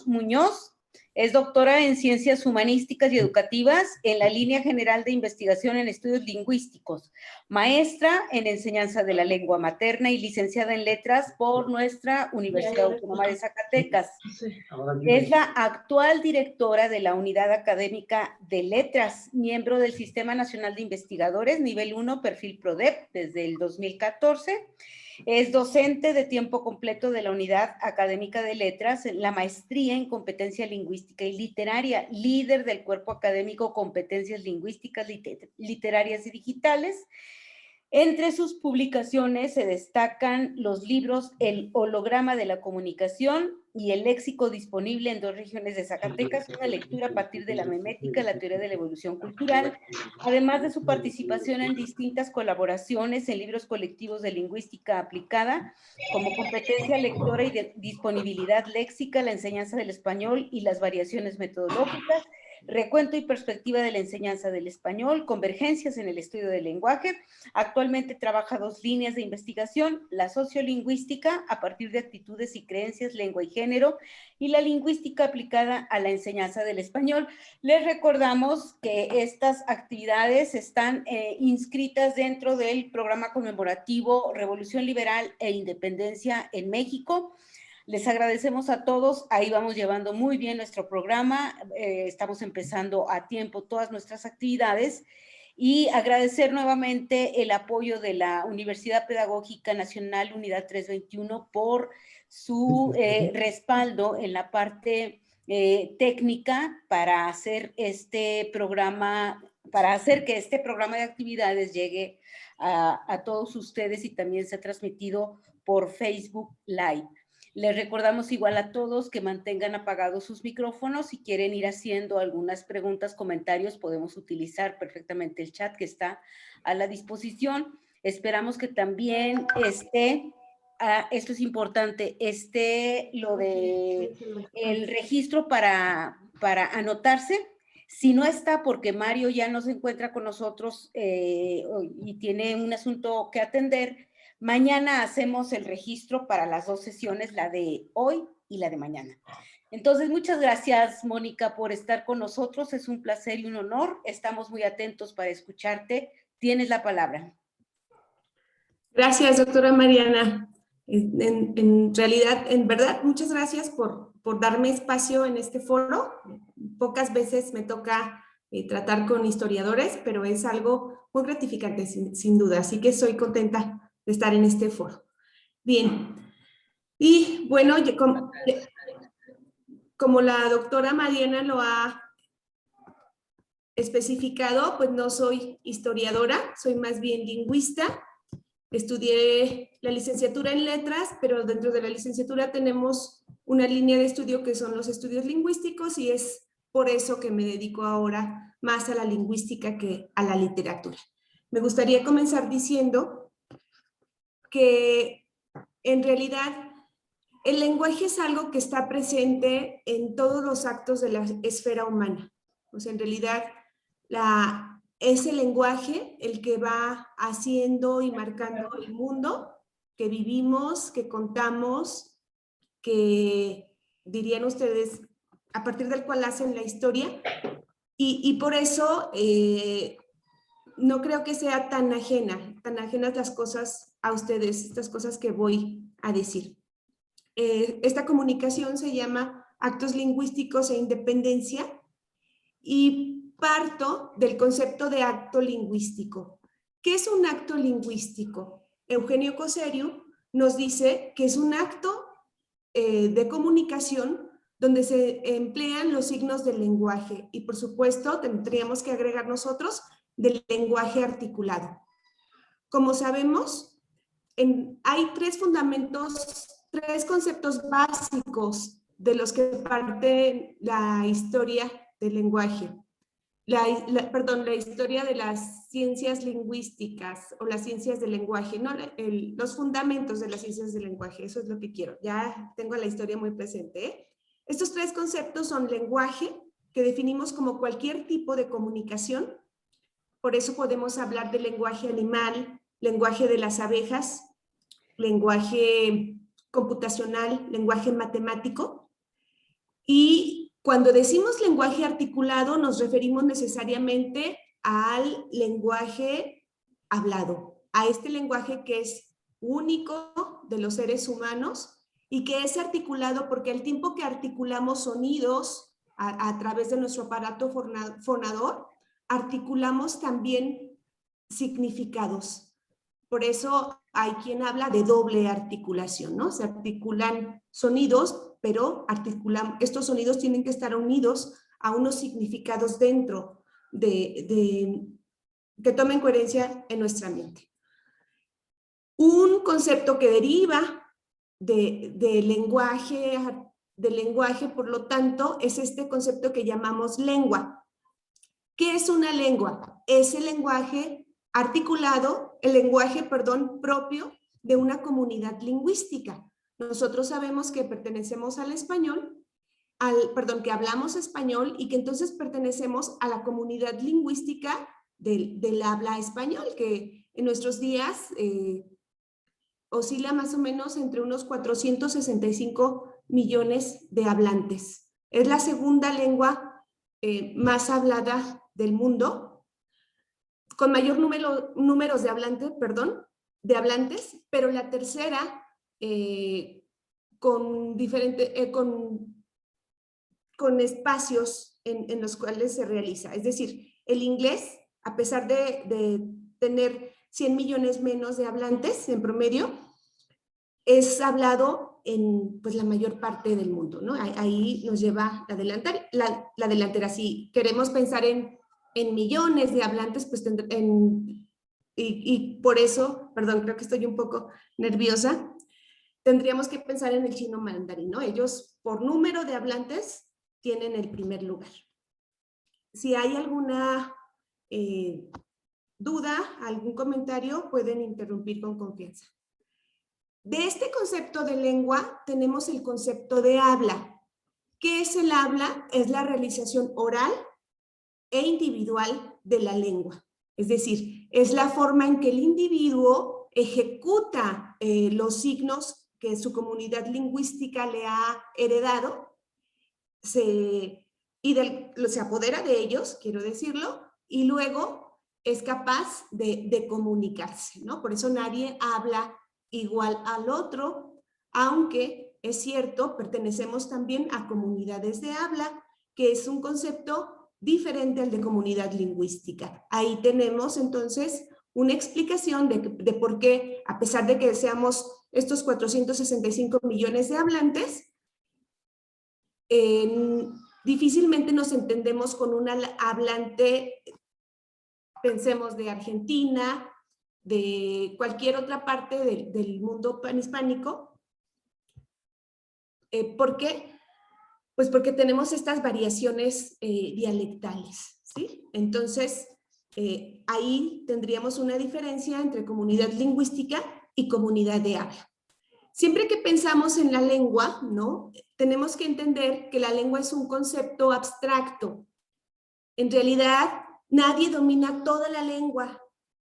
Muñoz. Es doctora en Ciencias Humanísticas y Educativas en la Línea General de Investigación en Estudios Lingüísticos, maestra en Enseñanza de la Lengua Materna y licenciada en Letras por nuestra Universidad Autónoma de Zacatecas. Es la actual directora de la Unidad Académica de Letras, miembro del Sistema Nacional de Investigadores, nivel 1, perfil PRODEP, desde el 2014. Es docente de tiempo completo de la Unidad Académica de Letras, la maestría en Competencia Lingüística y Literaria, líder del Cuerpo Académico Competencias Lingüísticas, Literarias y Digitales. Entre sus publicaciones se destacan los libros El holograma de la comunicación y El léxico disponible en 2 regiones de Zacatecas, una lectura a partir de la memética, la teoría de la evolución cultural, además de su participación en distintas colaboraciones en libros colectivos de lingüística aplicada, como competencia lectora y de disponibilidad léxica, la enseñanza del español y las variaciones metodológicas, recuento y perspectiva de la enseñanza del español, convergencias en el estudio del lenguaje. Actualmente trabaja 2 líneas de investigación, la sociolingüística a partir de actitudes y creencias, lengua y género, y la lingüística aplicada a la enseñanza del español. Les recordamos que estas actividades están inscritas dentro del programa conmemorativo Revolución Liberal e Independencia en México. Les agradecemos a todos, ahí vamos llevando muy bien nuestro programa, estamos empezando a tiempo todas nuestras actividades y agradecer nuevamente el apoyo de la Universidad Pedagógica Nacional Unidad 321 por su respaldo en la parte técnica para hacer este programa, para hacer que este programa de actividades llegue a todos ustedes y también se ha transmitido por Facebook Live. Les recordamos igual a todos que mantengan apagados sus micrófonos. Si quieren ir haciendo algunas preguntas, comentarios, podemos utilizar perfectamente el chat que está a la disposición. Esperamos que también esté, esto es importante, esté lo de el registro para anotarse. Si no está, porque Mario ya no se encuentra con nosotros y tiene un asunto que atender, mañana hacemos el registro para las 2 sesiones, la de hoy y la de mañana. Entonces, muchas gracias, Mónica, por estar con nosotros. Es un placer y un honor. Estamos muy atentos para escucharte. Tienes la palabra. Gracias, doctora Mariana. En realidad, en verdad, muchas gracias por darme espacio en este foro. Pocas veces me toca tratar con historiadores, pero es algo muy gratificante, sin duda. Así que soy contenta de estar en este foro. Bien, y bueno, como la doctora Mariana lo ha especificado, pues no soy historiadora, soy más bien lingüista. Estudié la licenciatura en letras, pero dentro de la licenciatura tenemos una línea de estudio que son los estudios lingüísticos y es por eso que me dedico ahora más a la lingüística que a la literatura. Me gustaría comenzar diciendo que en realidad el lenguaje es algo que está presente en todos los actos de la esfera humana. O sea, en realidad es el lenguaje el que va haciendo y marcando el mundo que vivimos, que contamos, que dirían ustedes, a partir del cual hacen la historia. Y por eso no creo que sea tan ajenas las cosas a ustedes, estas cosas que voy a decir. Esta comunicación se llama actos lingüísticos e independencia y parto del concepto de acto lingüístico. ¿Qué es un acto lingüístico? Eugenio Cosseriu nos dice que es un acto de comunicación donde se emplean los signos del lenguaje y por supuesto tendríamos que agregar nosotros del lenguaje articulado. Como sabemos, hay 3 fundamentos, 3 conceptos básicos de los que parte la historia del lenguaje. La historia de las ciencias lingüísticas o las ciencias del lenguaje, ¿no? Los fundamentos de las ciencias del lenguaje, eso es lo que quiero. Ya tengo la historia muy presente, ¿eh? Estos 3 conceptos son lenguaje, que definimos como cualquier tipo de comunicación. Por eso podemos hablar de lenguaje animal, lenguaje de las abejas, lenguaje computacional, lenguaje matemático. Cuando decimos lenguaje articulado, nos referimos necesariamente al lenguaje hablado, a este lenguaje que es único de los seres humanos y que es articulado porque al tiempo que articulamos sonidos a través de nuestro aparato fonador, articulamos también significados. Por eso hay quien habla de doble articulación, ¿no? Se articulan sonidos, pero estos sonidos tienen que estar unidos a unos significados dentro que tomen coherencia en nuestra mente. Un concepto que deriva de lenguaje, por lo tanto, es este concepto que llamamos lengua. ¿Qué es una lengua? Es el lenguaje articulado, propio de una comunidad lingüística. Nosotros sabemos que pertenecemos al español, que hablamos español y que entonces pertenecemos a la comunidad lingüística del habla español, que en nuestros días oscila más o menos entre unos 465 millones de hablantes. Es la segunda lengua más hablada del mundo, con mayor números de hablantes, pero la tercera con espacios en los cuales se realiza. Es decir, el inglés, a pesar de tener 100 millones menos de hablantes en promedio, es hablado en pues, la mayor parte del mundo, ¿no? Ahí nos lleva la delantera. Si queremos pensar en millones de hablantes, pues y por eso, perdón, creo que estoy un poco nerviosa, tendríamos que pensar en el chino mandarín, ¿no? Ellos, por número de hablantes, tienen el primer lugar. Si hay alguna duda, algún comentario, pueden interrumpir con confianza. De este concepto de lengua tenemos el concepto de habla. ¿Qué es el habla? Es la realización oral e individual de la lengua. Es decir, es la forma en que el individuo ejecuta los signos que su comunidad lingüística le ha heredado, se apodera de ellos, quiero decirlo, y luego es capaz de comunicarse, ¿no? Por eso nadie habla igual al otro, aunque es cierto, pertenecemos también a comunidades de habla, que es un concepto diferente al de comunidad lingüística. Ahí tenemos entonces una explicación de por qué, a pesar de que seamos estos 465 millones de hablantes, difícilmente nos entendemos con un hablante, pensemos de Argentina, de cualquier otra parte del mundo panhispánico. ¿Por qué? Pues porque tenemos estas variaciones dialectales, ¿sí? Entonces, ahí tendríamos una diferencia entre comunidad lingüística y comunidad de habla. Siempre que pensamos en la lengua, ¿no? Tenemos que entender que la lengua es un concepto abstracto. En realidad, nadie domina toda la lengua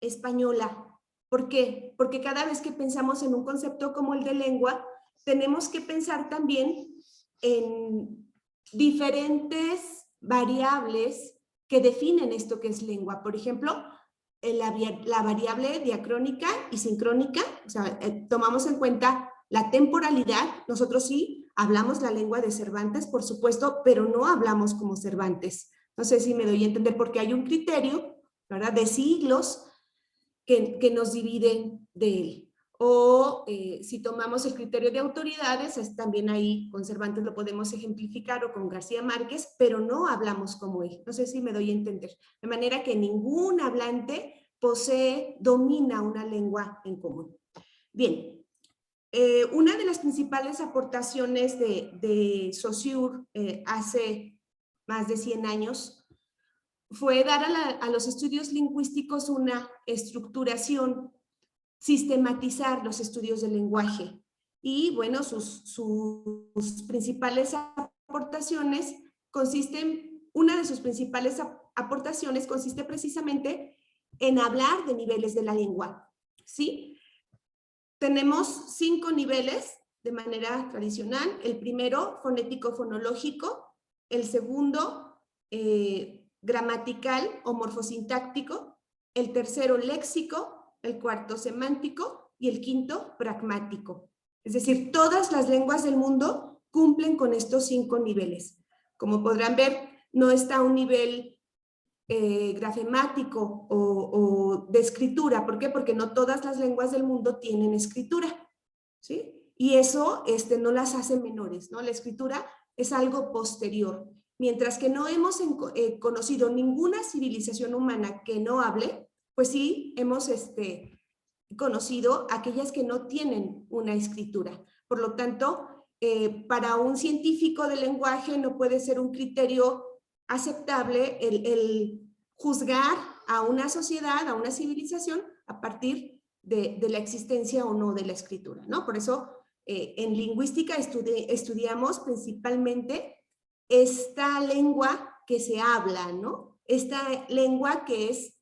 española. ¿Por qué? Porque cada vez que pensamos en un concepto como el de lengua, tenemos que pensar también en diferentes variables que definen esto que es lengua. Por ejemplo, la variable diacrónica y sincrónica, o sea, tomamos en cuenta la temporalidad. Nosotros sí hablamos la lengua de Cervantes, por supuesto, pero no hablamos como Cervantes. No sé si me doy a entender, porque hay un criterio, ¿verdad?, de siglos que nos dividen de él. O si tomamos el criterio de autoridades, también ahí con Cervantes lo podemos ejemplificar, o con García Márquez, pero no hablamos como él. No sé si me doy a entender. De manera que ningún hablante domina una lengua en común. Bien, una de las principales aportaciones de Saussure hace más de 100 años fue dar a los estudios lingüísticos una estructuración, sistematizar los estudios del lenguaje. Y bueno, sus principales aportaciones una de sus principales aportaciones consiste precisamente en hablar de niveles de la lengua, ¿sí? Tenemos 5 niveles de manera tradicional. El primero, fonético-fonológico, el segundo, gramatical o morfosintáctico, el tercero, léxico, el cuarto, semántico y el quinto, pragmático. Es decir, todas las lenguas del mundo cumplen con estos 5 niveles. Como podrán ver, no está a un nivel grafemático o de escritura. ¿Por qué? Porque no todas las lenguas del mundo tienen escritura, ¿sí? Y eso no las hace menores, ¿no? La escritura es algo posterior. Mientras que no hemos conocido ninguna civilización humana que no hable, pues sí hemos conocido aquellas que no tienen una escritura. Por lo tanto, para un científico del lenguaje no puede ser un criterio aceptable el juzgar a una sociedad, a una civilización, a partir de la existencia o no de la escritura, ¿no? Por eso, en lingüística estudiamos principalmente esta lengua que se habla, ¿no? Esta lengua que es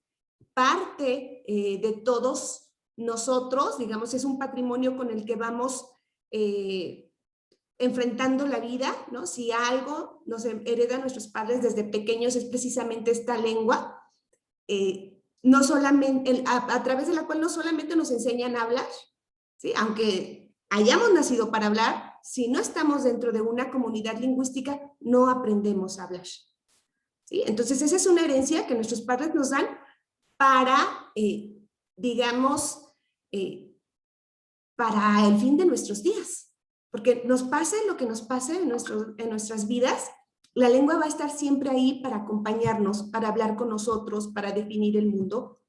parte de todos nosotros, digamos, es un patrimonio con el que vamos enfrentando la vida, ¿no? Si algo nos heredan nuestros padres desde pequeños es precisamente esta lengua, no solamente, a través de la cual no solamente nos enseñan a hablar, ¿sí? Aunque hayamos nacido para hablar, si no estamos dentro de una comunidad lingüística, no aprendemos a hablar, ¿sí? Entonces esa es una herencia que nuestros padres nos dan para, digamos, para el fin de nuestros días. Porque nos pase lo que nos pase en nuestras vidas, la lengua va a estar siempre ahí para acompañarnos, para hablar con nosotros, para definir el mundo,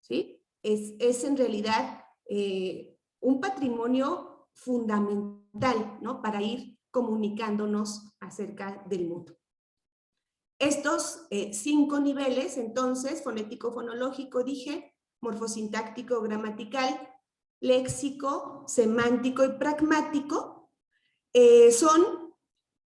¿sí? Es en realidad un patrimonio fundamental, ¿no? Para ir comunicándonos acerca del mundo. Estos 5 niveles, entonces, fonético, fonológico, dije, morfosintáctico, gramatical, léxico, semántico y pragmático, son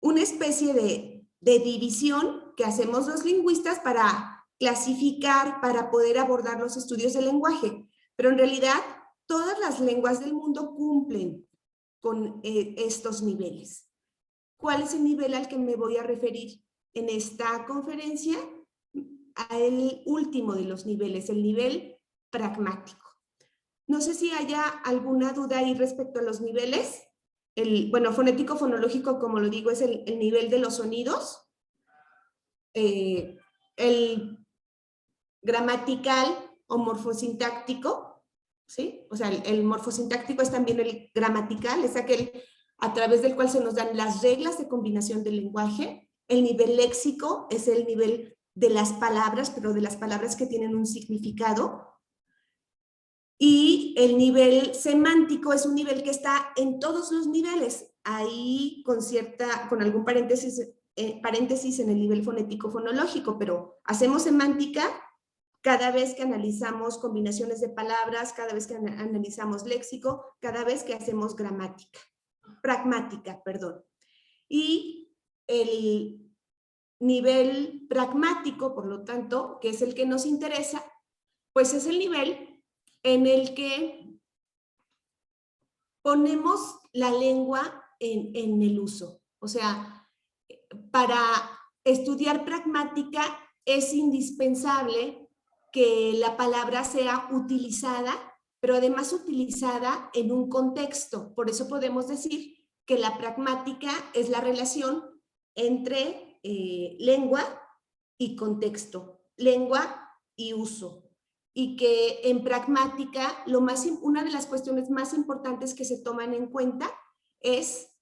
una especie de división que hacemos los lingüistas para clasificar, para poder abordar los estudios del lenguaje. Pero en realidad, todas las lenguas del mundo cumplen con estos niveles. ¿Cuál es el nivel al que me voy a referir en esta conferencia? Al último de los niveles, el nivel pragmático. No sé si haya alguna duda ahí respecto a los niveles. Bueno, fonético, fonológico, como lo digo, es el nivel de los sonidos. El gramatical o morfosintáctico, ¿sí? O sea, el morfosintáctico es también el gramatical, es aquel a través del cual se nos dan las reglas de combinación del lenguaje. El nivel léxico es el nivel de las palabras, pero de las palabras que tienen un significado. Y el nivel semántico es un nivel que está en todos los niveles, ahí con algún paréntesis en el nivel fonético fonológico, pero hacemos semántica cada vez que analizamos combinaciones de palabras, cada vez que analizamos léxico, cada vez que hacemos pragmática, perdón. Y el nivel pragmático, por lo tanto, que es el que nos interesa, pues es el nivel en el que ponemos la lengua en el uso. O sea, para estudiar pragmática es indispensable que la palabra sea utilizada, pero además utilizada en un contexto. Por eso podemos decir que la pragmática es la relación entre lengua y contexto, lengua y uso. Y que en pragmática una de las cuestiones más importantes que se toman en cuenta es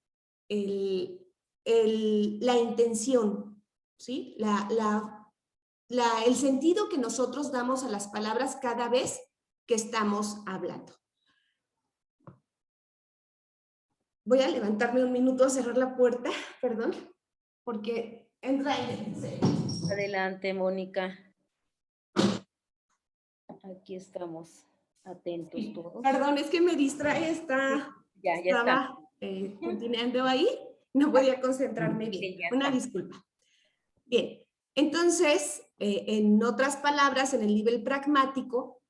la intención, ¿sí? El sentido que nosotros damos a las palabras cada vez que estamos hablando. Voy a levantarme un minuto a cerrar la puerta, perdón, porque entra en serio. Adelante, Mónica. Aquí estamos atentos todos. Perdón, es que me distrae, ya estaba continuando ahí, no podía concentrarme bien. Una disculpa. Bien, entonces, en otras palabras, en el nivel pragmático,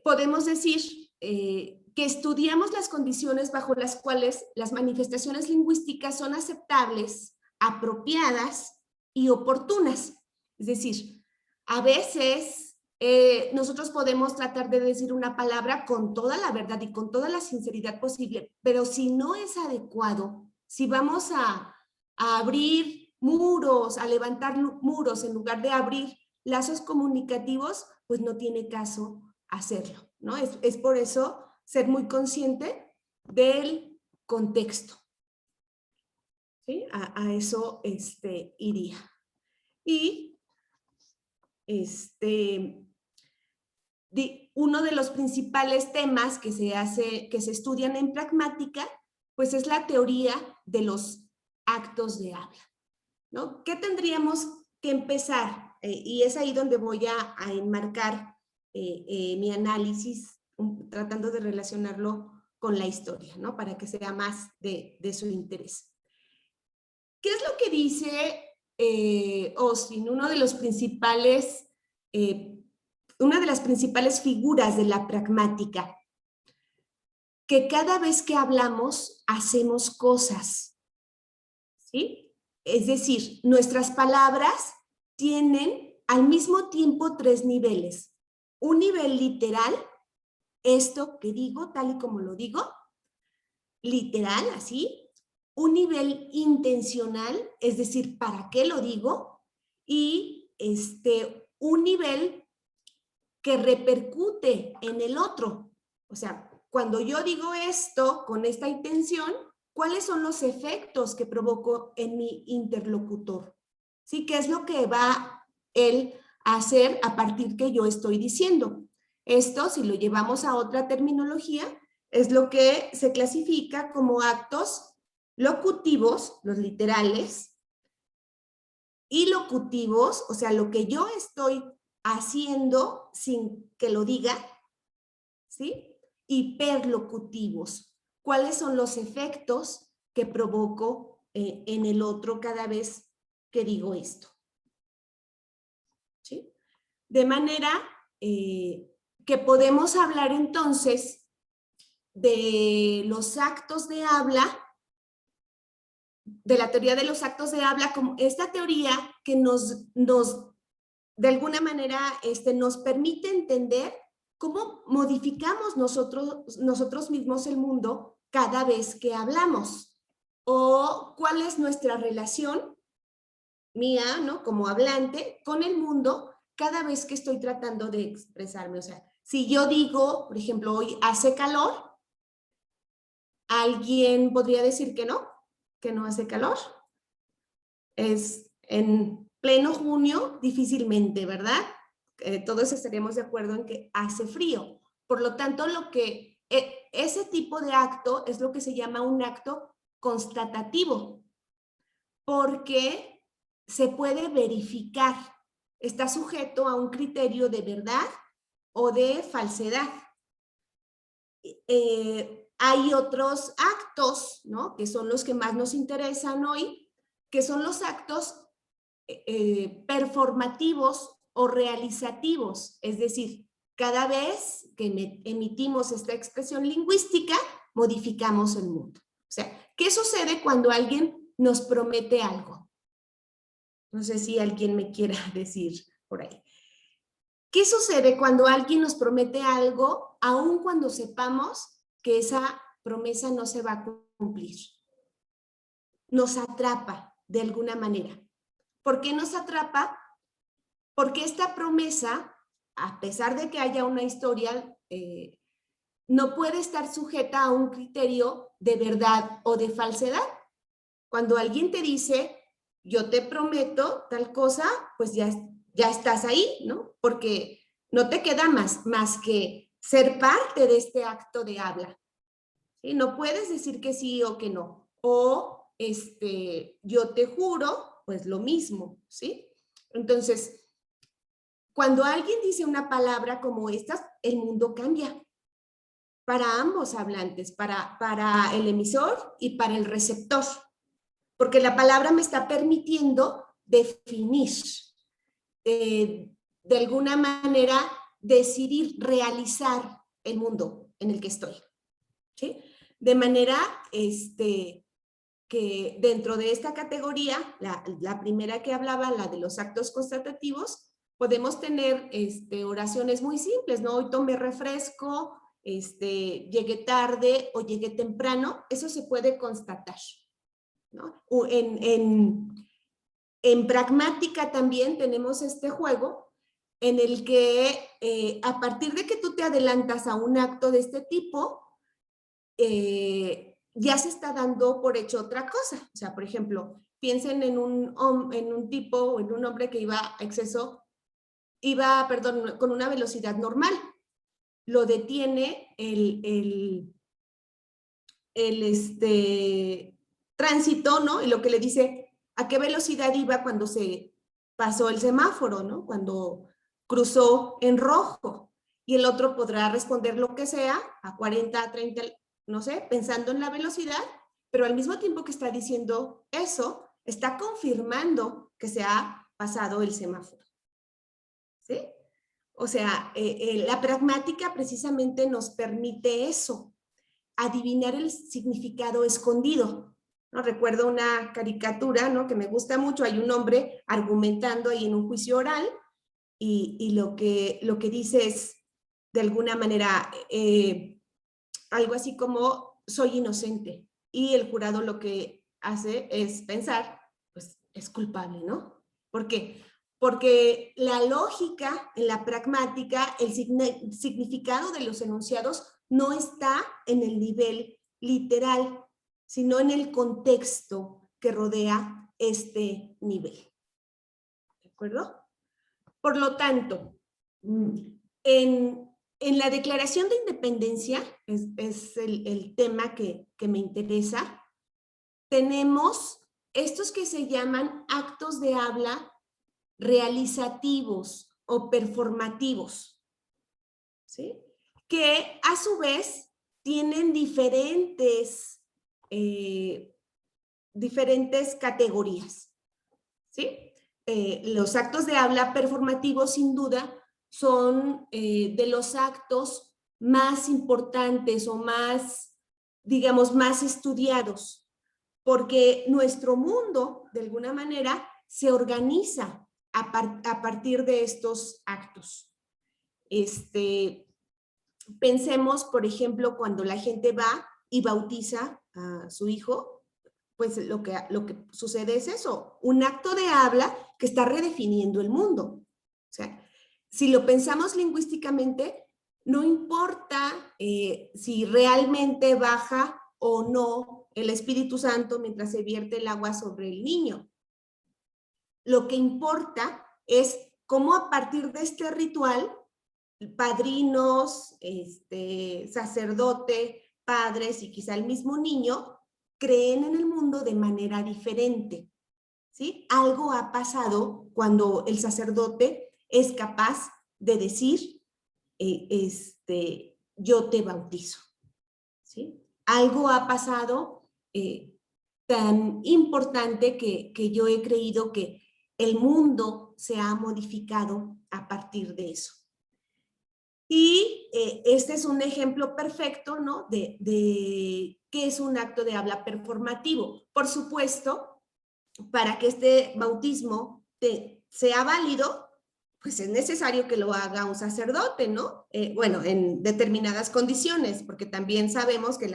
podemos decir que estudiamos las condiciones bajo las cuales las manifestaciones lingüísticas son aceptables apropiadas y oportunas. Es decir, a veces nosotros podemos tratar de decir una palabra con toda la verdad y con toda la sinceridad posible, pero si no es adecuado, si vamos a abrir muros, a levantar muros en lugar de abrir lazos comunicativos, pues no tiene caso hacerlo, ¿no? Es por eso ser muy consciente del contexto. ¿Sí? A eso iría. Y uno de los principales temas que se estudian en pragmática, pues es la teoría de los actos de habla, ¿no? ¿Qué tendríamos que empezar? Y es ahí donde voy a enmarcar mi análisis, tratando de relacionarlo con la historia, ¿no? Para que sea más de su interés. ¿Qué es lo que dice Austin, una de las principales figuras de la pragmática? Que cada vez que hablamos, hacemos cosas, ¿sí? Es decir, nuestras palabras tienen al mismo tiempo 3 niveles. Un nivel literal, esto que digo, tal y como lo digo, literal, así. Un nivel intencional, es decir, ¿para qué lo digo? Y un nivel que repercute en el otro. O sea, cuando yo digo esto con esta intención, ¿cuáles son los efectos que provoco en mi interlocutor? ¿Sí? ¿Qué es lo que va él a hacer a partir que yo estoy diciendo? Esto, si lo llevamos a otra terminología, es lo que se clasifica como actos locutivos, los literales, y locutivos, o sea, lo que yo estoy haciendo sin que lo diga, ¿sí? Hiperlocutivos. ¿Cuáles son los efectos que provoco en el otro cada vez que digo esto? ¿Sí? De manera que podemos hablar entonces de los actos de habla, de la teoría de los actos de habla, como esta teoría que de alguna manera nos permite entender cómo modificamos nosotros mismos el mundo cada vez que hablamos, o cuál es nuestra relación mía, ¿no? Como hablante con el mundo cada vez que estoy tratando de expresarme. O sea, si yo digo, por ejemplo, hoy hace calor, ¿alguien podría decir que no hace calor? Es en pleno junio, difícilmente, ¿verdad? Todos estaríamos de acuerdo en que hace frío. Por lo tanto, ese tipo de acto es lo que se llama un acto constatativo, porque se puede verificar, está sujeto a un criterio de verdad o de falsedad. Hay otros actos, ¿no? Que son los que más nos interesan hoy, que son los actos performativos o realizativos, es decir, cada vez que emitimos esta expresión lingüística, modificamos el mundo. O sea, ¿qué sucede cuando alguien nos promete algo? No sé si alguien me quiera decir por ahí. ¿Qué sucede cuando alguien nos promete algo, aun cuando sepamos que esa promesa no se va a cumplir? Nos atrapa de alguna manera. ¿Por qué nos atrapa? Porque esta promesa, a pesar de que haya una historia, no puede estar sujeta a un criterio de verdad o de falsedad. Cuando alguien te dice, yo te prometo tal cosa, pues ya estás ahí, ¿no? Porque no te queda más que ser parte de este acto de habla. ¿Sí? No puedes decir que sí o que no. O yo te juro, pues lo mismo, ¿sí? Entonces, cuando alguien dice una palabra como esta, el mundo cambia para ambos hablantes, para el emisor y para el receptor, porque la palabra me está permitiendo definir, de alguna manera decidir, realizar el mundo en el que estoy, ¿sí? De manera que dentro de esta categoría, la primera que hablaba, la de los actos constatativos, podemos tener oraciones muy simples, ¿no? Hoy tomé refresco, llegué tarde o llegué temprano, eso se puede constatar, ¿no? En pragmática también tenemos este juego en el que a partir de que tú te adelantas a un acto de este tipo, ya se está dando por hecho otra cosa. O sea, por ejemplo, piensen en un tipo o en un hombre que iba con una velocidad normal. Lo detiene el tránsito, ¿no? Y lo que le dice, ¿a qué velocidad iba cuando se pasó el semáforo, ¿no? Cuando cruzó en rojo. Y el otro podrá responder lo que sea, a 40, a 30, no sé, pensando en la velocidad, pero al mismo tiempo que está diciendo eso, está confirmando que se ha pasado el semáforo. ¿Sí? O sea, la pragmática precisamente nos permite eso, adivinar el significado escondido. ¿No? Recuerdo una caricatura, ¿no?, que me gusta mucho. Hay un hombre argumentando ahí en un juicio oral y lo que dice es, de alguna manera, algo así como, soy inocente. Y el jurado lo que hace es pensar, pues es culpable, ¿no? ¿Por qué? Porque la lógica, en la pragmática, el significado de los enunciados no está en el nivel literal, sino en el contexto que rodea este nivel. ¿De acuerdo? Por lo tanto, en la Declaración de Independencia, es el tema que me interesa, tenemos estos que se llaman actos de habla realizativos o performativos, ¿sí? Que a su vez tienen diferentes categorías, ¿sí? Los actos de habla performativos, sin duda, son de los actos más importantes o más, digamos, más estudiados, porque nuestro mundo, de alguna manera, se organiza a partir de estos actos. Pensemos, por ejemplo, cuando la gente va y bautiza a su hijo, pues lo que sucede es eso, un acto de habla que está redefiniendo el mundo. O sea, si lo pensamos lingüísticamente, no importa si realmente baja o no el Espíritu Santo mientras se vierte el agua sobre el niño. Lo que importa es cómo a partir de este ritual, padrinos, sacerdote, padres y quizá el mismo niño creen en el mundo de manera diferente, ¿sí? Algo ha pasado cuando el sacerdote es capaz de decir, yo te bautizo, ¿sí? Algo ha pasado tan importante que yo he creído que el mundo se ha modificado a partir de eso. Y este es un ejemplo perfecto, ¿no?, de qué es un acto de habla performativo. Por supuesto, para que este bautismo sea válido, pues es necesario que lo haga un sacerdote, ¿no? Bueno, en determinadas condiciones, porque también sabemos que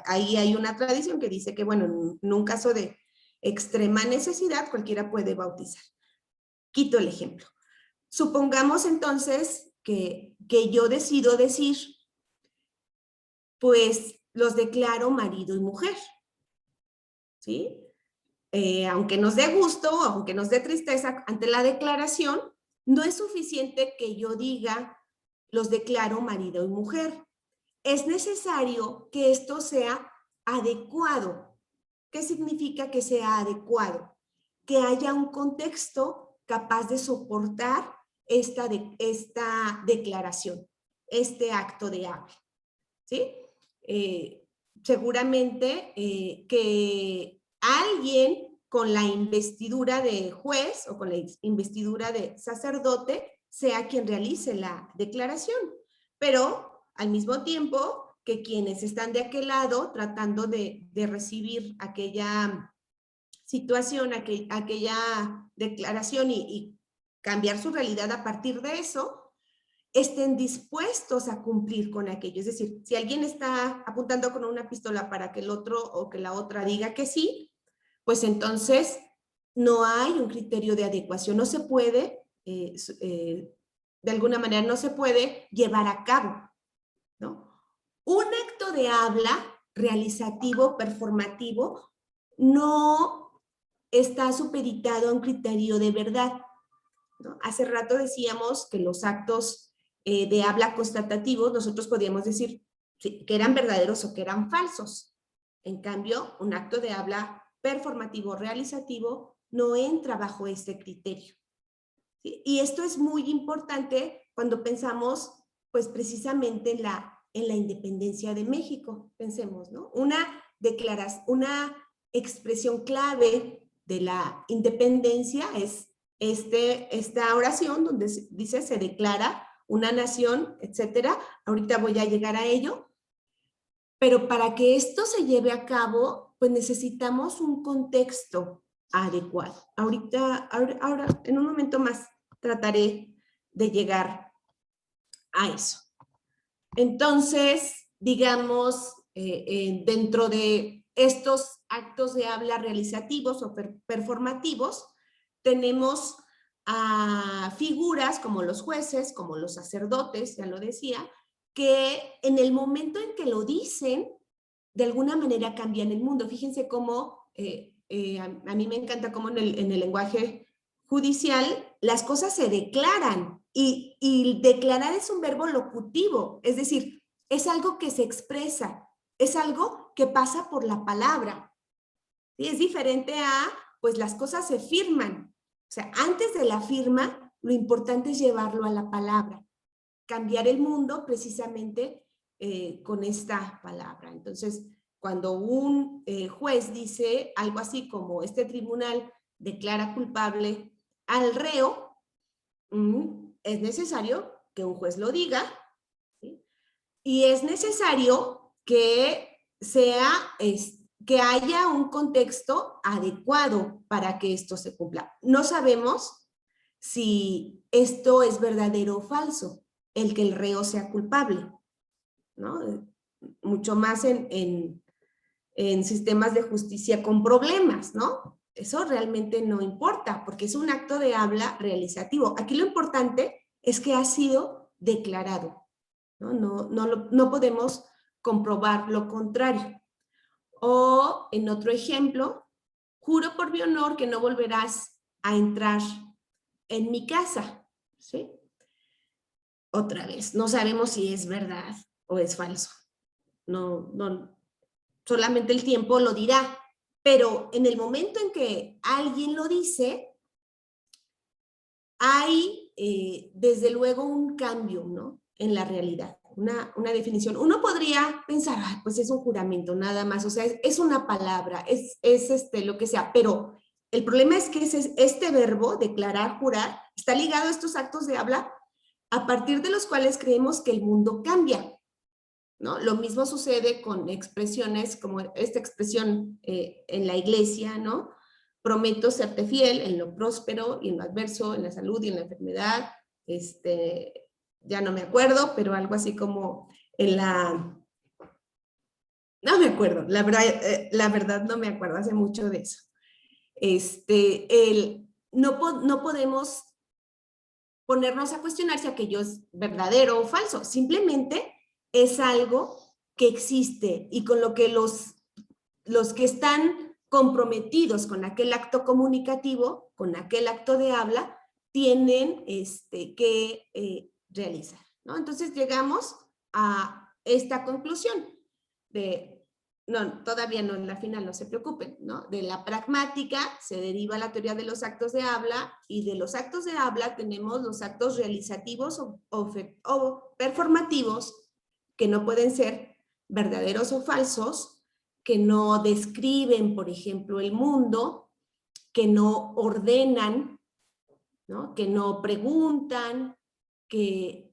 ahí hay una tradición que dice que, bueno, en un caso de extrema necesidad, cualquiera puede bautizar. Quito el ejemplo. Supongamos entonces que yo decido decir, pues los declaro marido y mujer, ¿sí? Aunque nos dé gusto, aunque nos dé tristeza ante la declaración, no es suficiente que yo diga, los declaro marido y mujer. Es necesario que esto sea adecuado. ¿Qué significa que sea adecuado? Que haya un contexto capaz de soportar esta declaración, este acto de habla, ¿sí? Seguramente que alguien con la investidura de juez o con la investidura de sacerdote sea quien realice la declaración, pero al mismo tiempo que quienes están de aquel lado tratando de recibir aquella situación, aquella declaración y cambiar su realidad a partir de eso, estén dispuestos a cumplir con aquello. Es decir, si alguien está apuntando con una pistola para que el otro o que la otra diga que sí, pues entonces no hay un criterio de adecuación, no se puede, de alguna manera no se puede llevar a cabo, ¿no? Un acto de habla realizativo, performativo, no está supeditado a un criterio de verdad, ¿no? Hace rato decíamos que los actos de habla constatativos, nosotros podíamos decir que eran verdaderos o que eran falsos. En cambio, un acto de habla performativo, realizativo, no entra bajo este criterio. ¿Sí? Y esto es muy importante cuando pensamos, pues precisamente en la independencia de México. Pensemos, ¿no? Una expresión clave de la independencia es esta oración donde dice se declara una nación, etcétera. Ahorita voy a llegar a ello. Pero para que esto se lleve a cabo, pues necesitamos un contexto adecuado. Ahora, en un momento más, trataré de llegar a eso. Entonces, digamos, dentro de estos actos de habla realizativos o performativos, tenemos a figuras como los jueces, como los sacerdotes, ya lo decía, que en el momento en que lo dicen, de alguna manera cambian el mundo. Fíjense cómo, a mí me encanta cómo en el lenguaje judicial las cosas se declaran y declarar es un verbo locutivo, es decir, es algo que se expresa, es algo que pasa por la palabra. ¿Sí? Es diferente a, pues las cosas se firman. O sea, antes de la firma, lo importante es llevarlo a la palabra, cambiar el mundo precisamente con esta palabra. Entonces, cuando un juez dice algo así como este tribunal declara culpable al reo, es necesario que un juez lo diga, ¿sí? Y es necesario que que haya un contexto adecuado para que esto se cumpla. No sabemos si esto es verdadero o falso, el que el reo sea culpable, ¿no? Mucho más en sistemas de justicia con problemas, ¿no? Eso realmente no importa, porque es un acto de habla realizativo. Aquí lo importante es que ha sido declarado, ¿no? No podemos comprobar lo contrario. O en otro ejemplo, juro por mi honor que no volverás a entrar en mi casa, ¿sí? Otra vez, no sabemos si es verdad o es falso. Solamente el tiempo lo dirá. Pero en el momento en que alguien lo dice, hay desde luego un cambio, ¿no? En la realidad, una definición. Uno podría pensar, pues es un juramento nada más, o sea, es una palabra, es lo que sea, pero el problema es que este verbo, declarar, jurar, está ligado a estos actos de habla a partir de los cuales creemos que el mundo cambia, ¿no? Lo mismo sucede con expresiones como esta expresión en la iglesia, ¿no? Prometo serte fiel en lo próspero y en lo adverso, en la salud y en la enfermedad. Ya no me acuerdo, pero algo así como en la... No me acuerdo, la verdad no me acuerdo, hace mucho de eso. No podemos ponernos a cuestionar si aquello es verdadero o falso, simplemente es algo que existe y con lo que los que están comprometidos con aquel acto comunicativo, con aquel acto de habla, tienen que realizar, ¿no? Entonces llegamos a esta conclusión no, todavía no en la final, no se preocupen, ¿no? De la pragmática se deriva la teoría de los actos de habla y de los actos de habla tenemos los actos realizativos o performativos que no pueden ser verdaderos o falsos, que no describen, por ejemplo, el mundo, que no ordenan, ¿no? Que no preguntan, que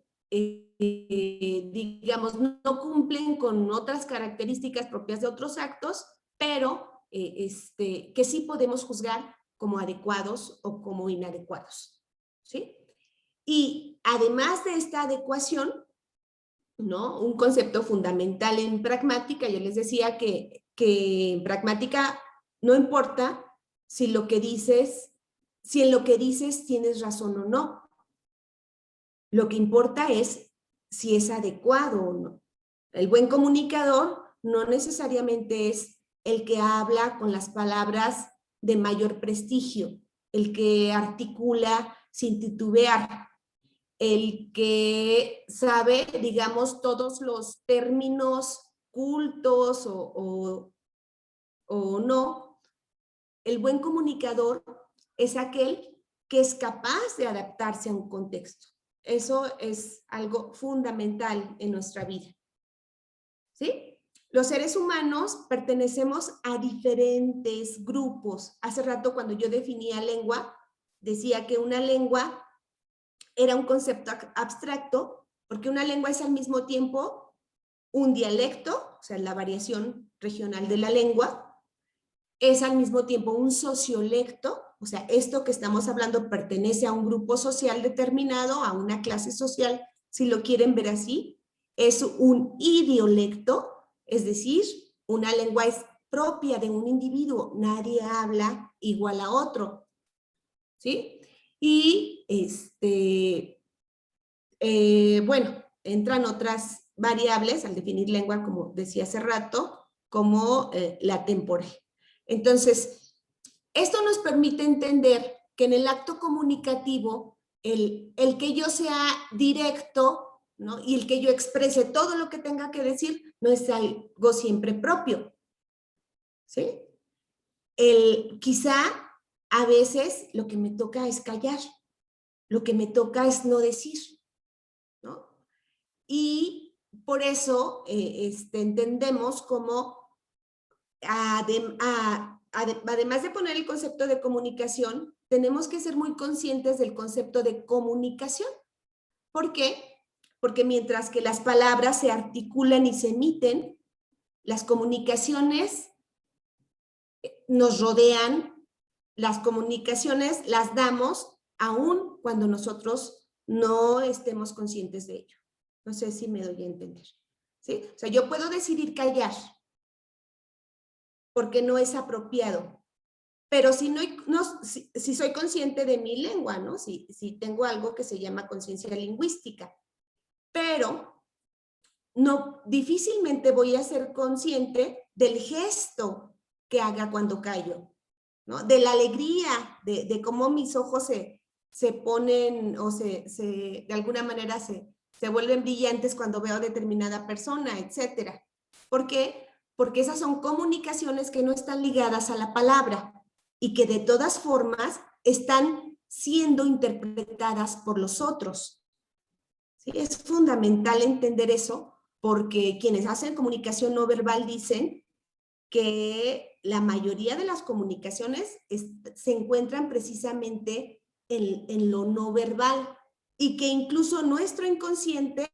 digamos, no cumplen con otras características propias de otros actos, pero que sí podemos juzgar como adecuados o como inadecuados, ¿sí? Y además de esta adecuación, ¿no? Un concepto fundamental en pragmática, yo les decía que en pragmática no importa si en lo que dices tienes razón o no. Lo que importa es si es adecuado o no. El buen comunicador no necesariamente es el que habla con las palabras de mayor prestigio, el que articula sin titubear, el que sabe, digamos, todos los términos cultos o no. El buen comunicador es aquel que es capaz de adaptarse a un contexto. Eso es algo fundamental en nuestra vida. ¿Sí? Los seres humanos pertenecemos a diferentes grupos. Hace rato cuando yo definía lengua, decía que una lengua era un concepto abstracto, porque una lengua es al mismo tiempo un dialecto, o sea, la variación regional de la lengua, es al mismo tiempo un sociolecto, o sea, esto que estamos hablando pertenece a un grupo social determinado, a una clase social, si lo quieren ver así, es un idiolecto, es decir, una lengua es propia de un individuo, nadie habla igual a otro, ¿sí? Y bueno, entran otras variables al definir lengua, como decía hace rato, como la temporal. Entonces, esto nos permite entender que en el acto comunicativo, el que yo sea directo, ¿no? Y el que yo exprese todo lo que tenga que decir no es algo siempre propio, ¿sí? Quizá a veces lo que me toca es callar, lo que me toca es no decir, ¿no? Y por eso entendemos como, además de poner el concepto de comunicación, tenemos que ser muy conscientes del concepto de comunicación. ¿Por qué? Porque mientras que las palabras se articulan y se emiten, las comunicaciones nos rodean, las comunicaciones las damos aún cuando nosotros no estemos conscientes de ello. No sé si me doy a entender, ¿sí? O sea, yo puedo decidir callar porque no es apropiado, pero si soy consciente de mi lengua, ¿no? Si tengo algo que se llama conciencia lingüística, pero no, difícilmente voy a ser consciente del gesto que haga cuando callo, ¿no? De la alegría, de cómo mis ojos se ponen o de alguna manera se vuelven brillantes cuando veo a determinada persona, etcétera. ¿Por qué? Porque esas son comunicaciones que no están ligadas a la palabra y que de todas formas están siendo interpretadas por los otros. ¿Sí? Es fundamental entender eso porque quienes hacen comunicación no verbal dicen que la mayoría de las comunicaciones se encuentran precisamente en lo no verbal y que incluso nuestro inconsciente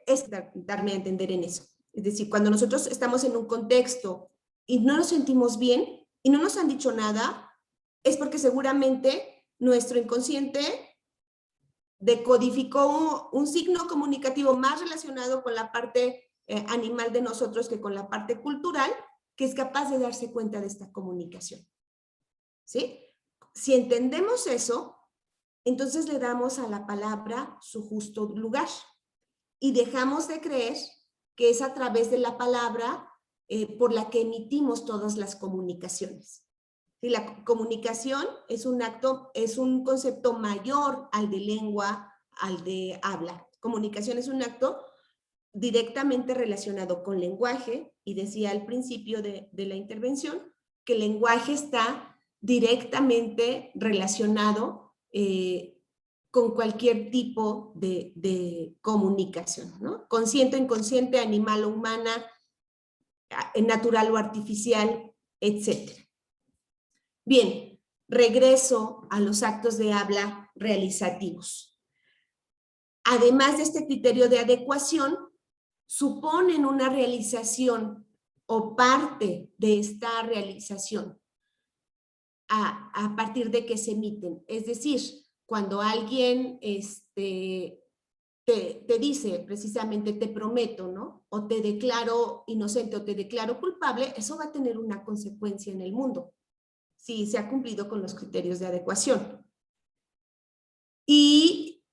es darme a entender en eso. Es decir, cuando nosotros estamos en un contexto y no nos sentimos bien y no nos han dicho nada, es porque seguramente nuestro inconsciente decodificó un signo comunicativo más relacionado con la parte animal de nosotros que con la parte cultural, que es capaz de darse cuenta de esta comunicación. ¿Sí? Si entendemos eso, entonces le damos a la palabra su justo lugar y dejamos de creer que es a través de la palabra por la que emitimos todas las comunicaciones. ¿Sí? La comunicación es un acto, es un concepto mayor al de lengua, al de habla. Comunicación es un acto directamente relacionado con lenguaje, y decía al principio de la intervención que el lenguaje está directamente relacionado con cualquier tipo de comunicación, ¿no? Consciente, inconsciente, animal o humana, natural o artificial, etc. Bien, regreso a los actos de habla realizativos. Además de este criterio de adecuación, suponen una realización o parte de esta realización a partir de que se emiten. Es decir, cuando alguien te dice precisamente te prometo, ¿no? O te declaro inocente o te declaro culpable, eso va a tener una consecuencia en el mundo, si se ha cumplido con los criterios de adecuación. Y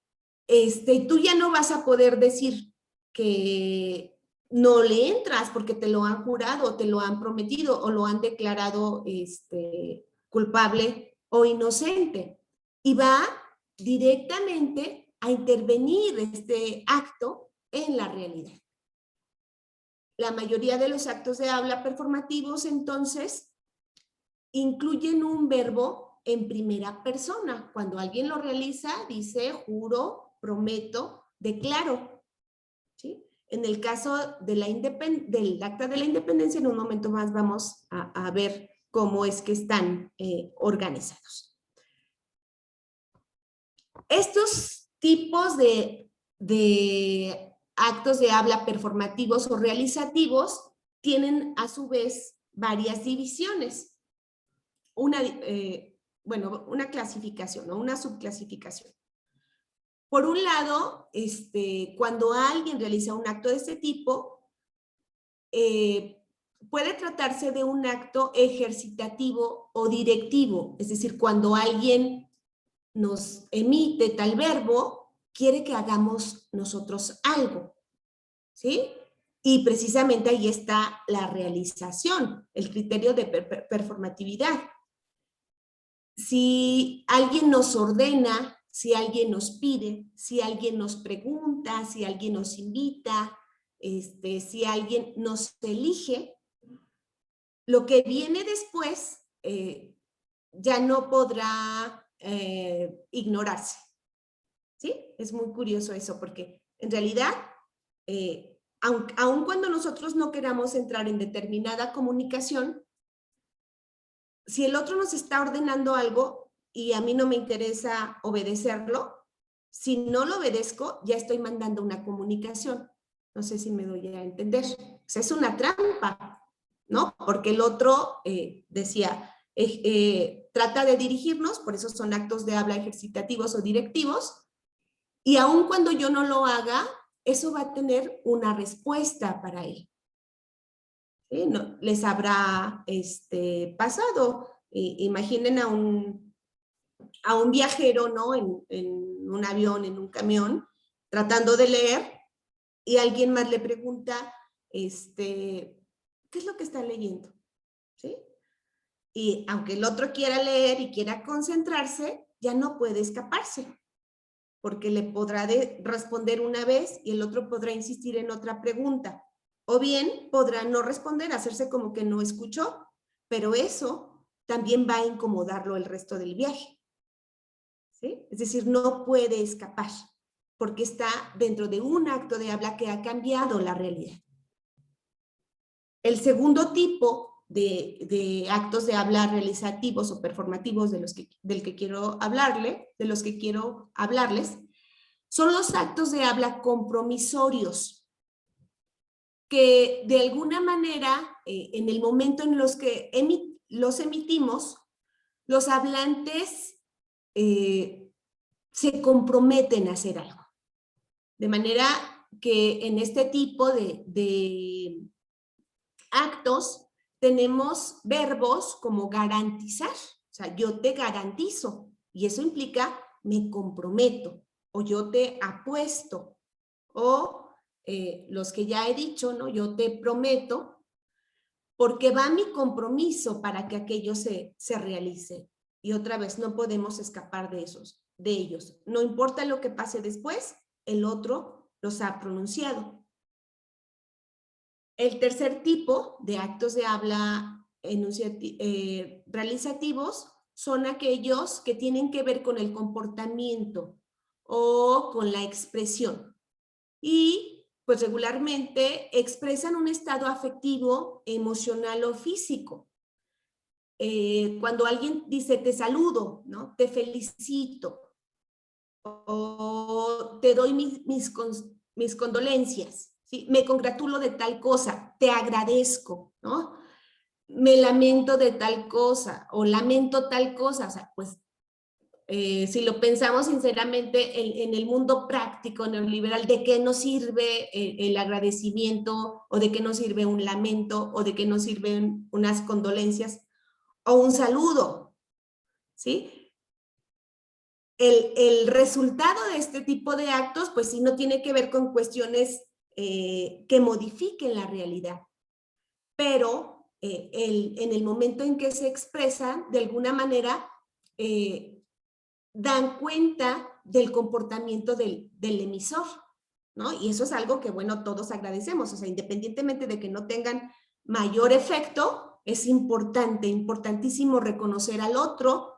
tú ya no vas a poder decir que no le entras porque te lo han jurado, te lo han prometido o lo han declarado culpable o inocente. Y va directamente a intervenir este acto en la realidad. La mayoría de los actos de habla performativos, entonces, incluyen un verbo en primera persona. Cuando alguien lo realiza, dice juro, prometo, declaro. ¿Sí? En el caso de del Acta de la Independencia, en un momento más vamos a ver cómo es que están organizados. Estos tipos de actos de habla performativos o realizativos tienen a su vez varias divisiones. Una clasificación o una subclasificación. Por un lado, cuando alguien realiza un acto de este tipo, puede tratarse de un acto ejercitativo o directivo, es decir, cuando alguien nos emite tal verbo, quiere que hagamos nosotros algo, ¿sí? Y precisamente ahí está la realización, el criterio de performatividad. Si alguien nos ordena, si alguien nos pide, si alguien nos pregunta, si alguien nos invita, si alguien nos elige, lo que viene después ya no podrá ignorarse. ¿Sí? Es muy curioso eso, porque en realidad, aun cuando nosotros no queramos entrar en determinada comunicación, si el otro nos está ordenando algo y a mí no me interesa obedecerlo, si no lo obedezco, ya estoy mandando una comunicación. No sé si me doy a entender. O sea, es una trampa, ¿no? Porque el otro decía, trata de dirigirnos, por eso son actos de habla ejercitativos o directivos, y aun cuando yo no lo haga, eso va a tener una respuesta para él. ¿Sí? No, les habrá pasado. Imaginen a un viajero, ¿no? En un avión, en un camión, tratando de leer, y alguien más le pregunta, ¿qué es lo que está leyendo? ¿Sí? Y aunque el otro quiera leer y quiera concentrarse, ya no puede escaparse, porque le podrá responder una vez y el otro podrá insistir en otra pregunta. O bien podrá no responder, hacerse como que no escuchó, pero eso también va a incomodarlo el resto del viaje. ¿Sí? Es decir, no puede escapar, porque está dentro de un acto de habla que ha cambiado la realidad. El segundo tipo de actos de habla realizativos o performativos de los que quiero hablarles, son los actos de habla compromisorios, que de alguna manera, en el momento en los que los emitimos, los hablantes se comprometen a hacer algo. De manera que en este tipo de actos tenemos verbos como garantizar, o sea, yo te garantizo, y eso implica me comprometo, o yo te apuesto, o los que ya he dicho, ¿no? Yo te prometo, porque va mi compromiso para que aquello se realice. Y otra vez, no podemos escapar de ellos. No importa lo que pase después, el otro los ha pronunciado. El tercer tipo de actos de habla realizativos son aquellos que tienen que ver con el comportamiento o con la expresión. Y pues regularmente expresan un estado afectivo, emocional o físico. Cuando alguien dice te saludo, ¿no? Te felicito, o te doy mis condolencias, ¿sí? Me congratulo de tal cosa, te agradezco, ¿no? Me lamento de tal cosa o lamento tal cosa, o sea, pues si lo pensamos sinceramente en el mundo práctico neoliberal, ¿de qué nos sirve el agradecimiento o de qué nos sirve un lamento o de qué nos sirven unas condolencias o un saludo? ¿Sí? El resultado de este tipo de actos, pues sí, no tiene que ver con cuestiones que modifiquen la realidad, pero en el momento en que se expresan, de alguna manera, dan cuenta del comportamiento del emisor, ¿no? Y eso es algo que, bueno, todos agradecemos, o sea, independientemente de que no tengan mayor efecto, es importante, importantísimo reconocer al otro,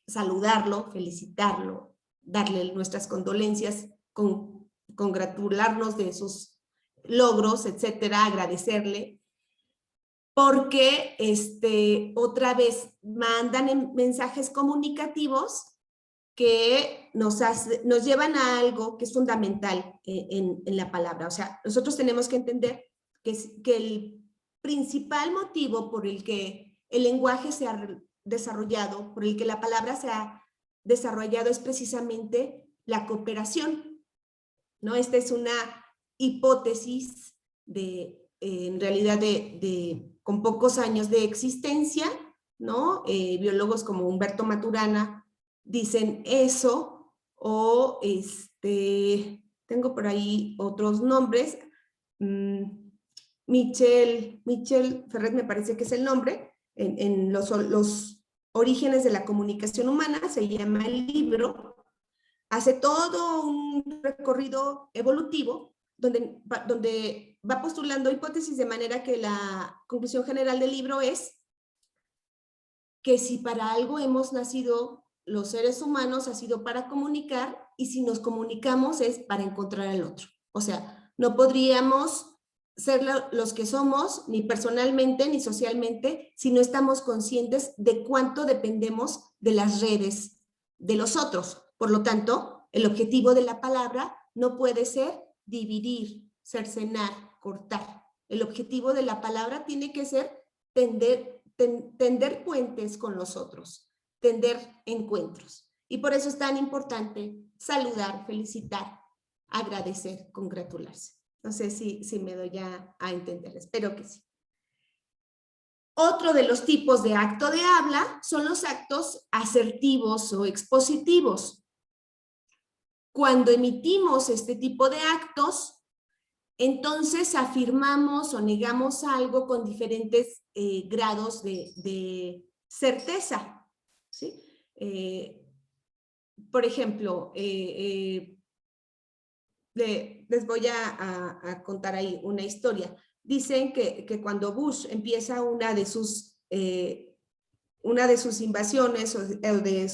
saludarlo, felicitarlo, darle nuestras condolencias, congratularnos de sus logros, etcétera, agradecerle, porque otra vez mandan mensajes comunicativos que nos llevan a algo que es fundamental en la palabra. O sea, nosotros tenemos que entender que el principal motivo por el que el lenguaje se ha desarrollado, por el que la palabra se ha desarrollado, es precisamente la cooperación, ¿no? Esta es una hipótesis en realidad con pocos años de existencia, ¿no? Biólogos como Humberto Maturana dicen eso, o tengo por ahí otros nombres, Michel Ferret me parece que es el nombre, en los orígenes de la comunicación humana, se llama el libro, hace todo un recorrido evolutivo donde va postulando hipótesis, de manera que la conclusión general del libro es que si para algo hemos nacido los seres humanos, ha sido para comunicar, y si nos comunicamos es para encontrar al otro. O sea, no podríamos ser los que somos, ni personalmente, ni socialmente, si no estamos conscientes de cuánto dependemos de las redes de los otros. Por lo tanto, el objetivo de la palabra no puede ser dividir, cercenar, cortar. El objetivo de la palabra tiene que ser tender puentes con los otros, tender encuentros. Y por eso es tan importante saludar, felicitar, agradecer, congratularse. No sé si me doy a entender, espero que sí. Otro de los tipos de acto de habla son los actos asertivos o expositivos. Cuando emitimos este tipo de actos, entonces afirmamos o negamos algo con diferentes grados de certeza, ¿sí? Por ejemplo, les voy a contar ahí una historia. Dicen que cuando Bush empieza una de sus invasiones o de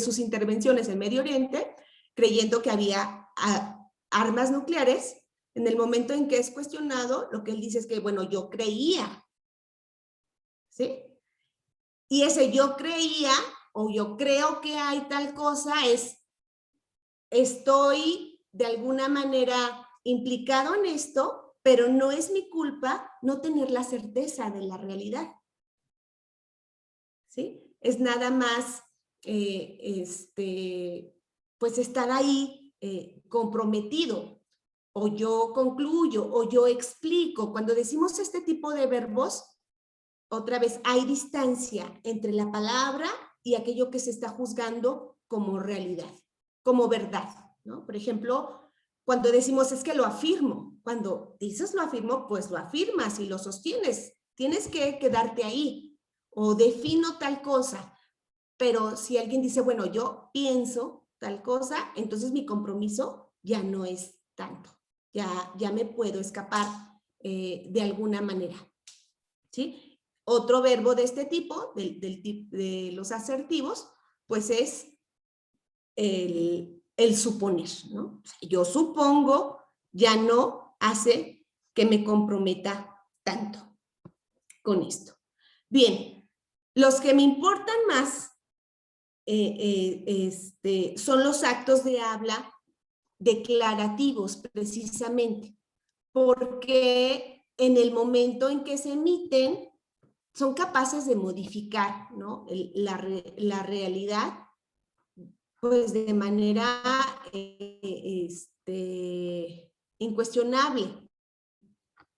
sus intervenciones en Medio Oriente, creyendo que había armas nucleares, en el momento en que es cuestionado, lo que él dice es que, bueno, yo creía, ¿sí? Y ese yo creía o yo creo que hay tal cosa estoy de alguna manera implicado en esto, pero no es mi culpa no tener la certeza de la realidad, ¿sí? Es nada más, pues estar ahí comprometido, o yo concluyo, o yo explico. Cuando decimos este tipo de verbos, otra vez hay distancia entre la palabra y aquello que se está juzgando como realidad, como verdad, ¿no? Por ejemplo, cuando decimos es que lo afirmo, cuando dices lo afirmo, pues lo afirmas y lo sostienes, tienes que quedarte ahí, o defino tal cosa. Pero si alguien dice, bueno, yo pienso tal cosa, entonces mi compromiso ya no es tanto, ya me puedo escapar de alguna manera, ¿sí? Otro verbo de este tipo, de los asertivos, pues es el suponer, ¿no? Yo supongo, ya no hace que me comprometa tanto con esto. Bien, los que me importan más son los actos de habla declarativos, precisamente, porque en el momento en que se emiten, son capaces de modificar, ¿no?, la realidad, pues de manera incuestionable,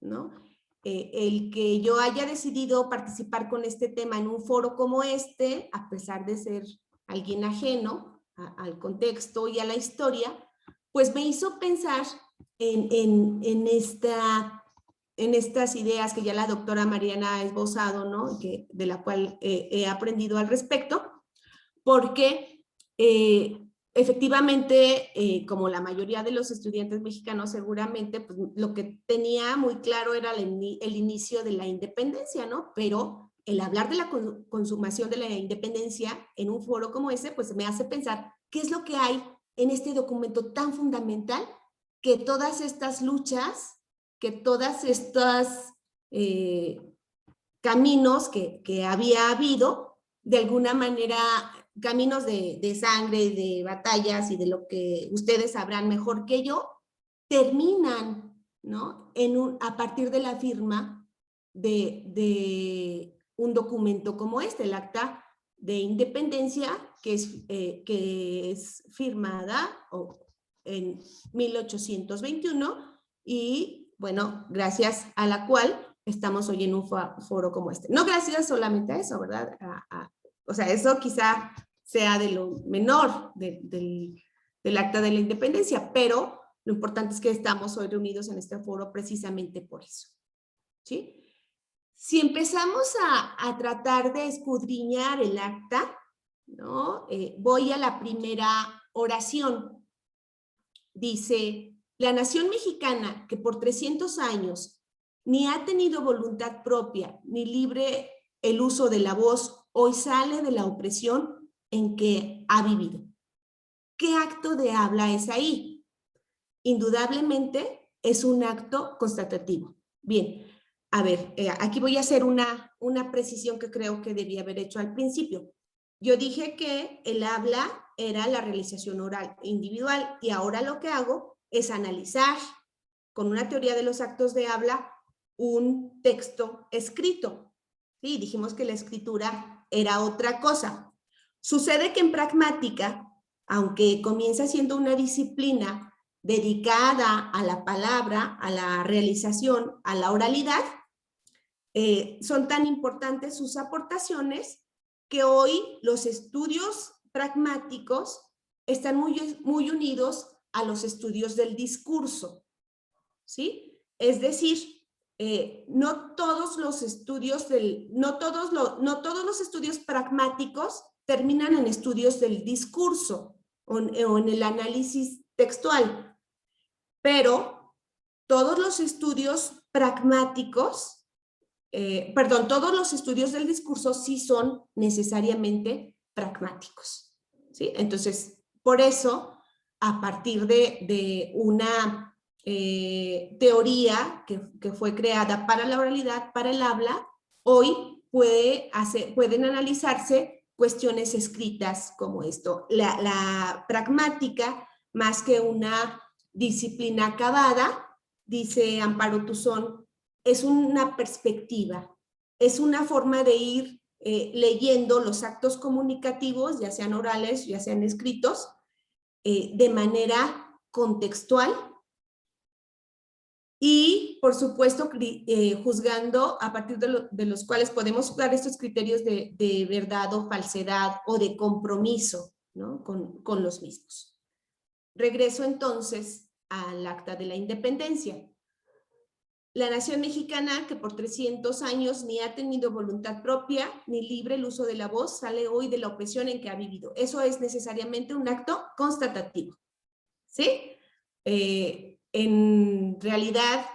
¿no? El que yo haya decidido participar con este tema en un foro como este, a pesar de ser alguien ajeno al contexto y a la historia, pues me hizo pensar en estas ideas que ya la doctora Mariana ha esbozado, ¿no?, de la cual he aprendido al respecto, porque efectivamente, como la mayoría de los estudiantes mexicanos seguramente, pues lo que tenía muy claro era el inicio de la independencia, ¿no? Pero el hablar de la consumación de la independencia en un foro como ese, pues me hace pensar qué es lo que hay en este documento tan fundamental, que todas estas luchas, que todas estas caminos que había habido, de alguna manera, caminos de sangre, de batallas y de lo que ustedes sabrán mejor que yo, terminan, ¿no?, a partir de la firma de un documento como este, el Acta de Independencia, que es firmada en 1821 y, bueno, gracias a la cual estamos hoy en un foro como este. No gracias solamente a eso, ¿verdad? O sea, eso quizá sea de lo menor del Acta de la Independencia, pero lo importante es que estamos hoy reunidos en este foro precisamente por eso, ¿sí? Si empezamos a tratar de escudriñar el acta, ¿no? Voy a la primera oración. Dice: la nación mexicana, que por 300 años ni ha tenido voluntad propia, ni libre el uso de la voz, hoy sale de la opresión en que ha vivido. ¿Qué acto de habla es ahí? Indudablemente es un acto constatativo. Bien, a ver, aquí voy a hacer una precisión que creo que debía haber hecho al principio. Yo dije que el habla era la realización oral e individual, y ahora lo que hago es analizar con una teoría de los actos de habla un texto escrito. Sí, dijimos que la escritura era otra cosa. Sucede que en pragmática, aunque comienza siendo una disciplina dedicada a la palabra, a la realización, a la oralidad, son tan importantes sus aportaciones que hoy los estudios pragmáticos están muy unidos a los estudios del discurso, ¿sí? Es decir, no todos los estudios pragmáticos terminan en estudios del discurso o en el análisis textual, pero todos los estudios pragmáticos, todos los estudios del discurso sí son necesariamente pragmáticos, ¿sí? Entonces, por eso, a partir de una teoría que fue creada para la oralidad, para el habla, hoy pueden analizarse cuestiones escritas como esto. La pragmática, más que una disciplina acabada, dice Amparo Tuzón, es una perspectiva, es una forma de ir leyendo los actos comunicativos, ya sean orales, ya sean escritos, de manera contextual y, por supuesto, juzgando a partir de los cuales podemos juzgar estos criterios de verdad o falsedad o de compromiso, ¿no?, con los mismos. Regreso entonces al Acta de la Independencia. La nación mexicana, que por 300 años ni ha tenido voluntad propia, ni libre el uso de la voz, sale hoy de la opresión en que ha vivido. Eso es necesariamente un acto constatativo, ¿sí? En realidad,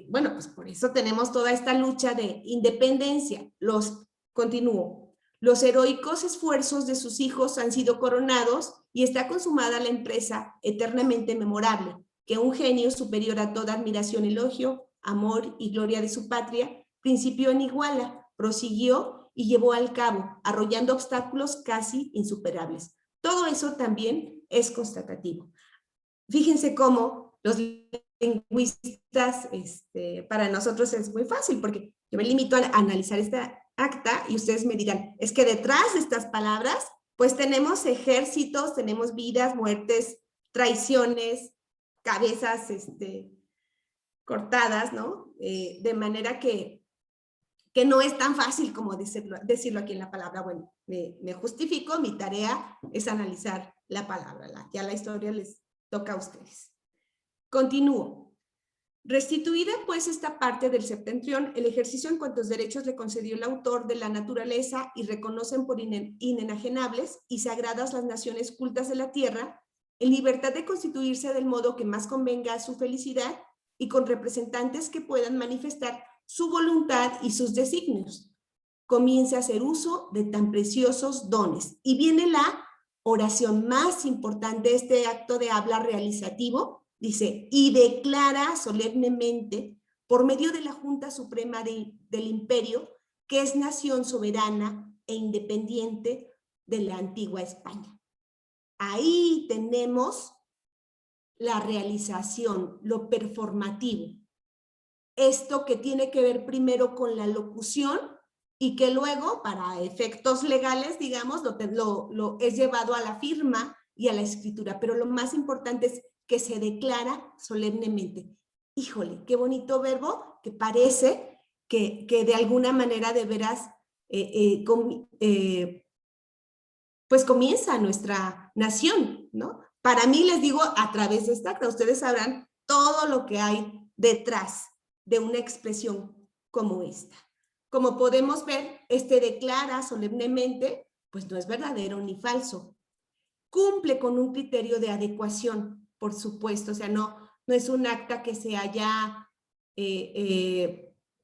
bueno, pues por eso tenemos toda esta lucha de independencia. Continúo. Los heroicos esfuerzos de sus hijos han sido coronados y está consumada la empresa eternamente memorable, que un genio superior a toda admiración, elogio, amor y gloria de su patria, principió en Iguala, prosiguió y llevó al cabo, arrollando obstáculos casi insuperables. Todo eso también es constatativo. Fíjense cómo los lingüistas, para nosotros es muy fácil, porque yo me limito a analizar esta acta y ustedes me dirán, es que detrás de estas palabras, pues tenemos ejércitos, tenemos vidas, muertes, traiciones, cabezas cortadas, ¿no? De manera que no es tan fácil como decirlo aquí en la palabra. Bueno, me justifico, mi tarea es analizar la palabra, ya la historia les toca a ustedes. Continúo. Restituida pues esta parte del septentrión, el ejercicio en cuantos derechos le concedió el autor de la naturaleza y reconocen por inenajenables y sagradas las naciones cultas de la tierra, en libertad de constituirse del modo que más convenga a su felicidad y con representantes que puedan manifestar su voluntad y sus designios. Comience a hacer uso de tan preciosos dones. Y viene la oración más importante de este acto de habla realizativo, dice, y declara solemnemente, por medio de la Junta Suprema del Imperio, que es nación soberana e independiente de la antigua España. Ahí tenemos la realización, lo performativo. Esto que tiene que ver primero con la locución y que luego, para efectos legales, digamos, lo es llevado a la firma y a la escritura. Pero lo más importante es que se declara solemnemente. Híjole, qué bonito verbo, que parece que de alguna manera de veras pues comienza nuestra nación, ¿no? Para mí, les digo, a través de esta acta, ustedes sabrán todo lo que hay detrás de una expresión como esta. Como podemos ver, declara solemnemente, pues no es verdadero ni falso. Cumple con un criterio de adecuación, por supuesto, o sea, no es un acta que se haya,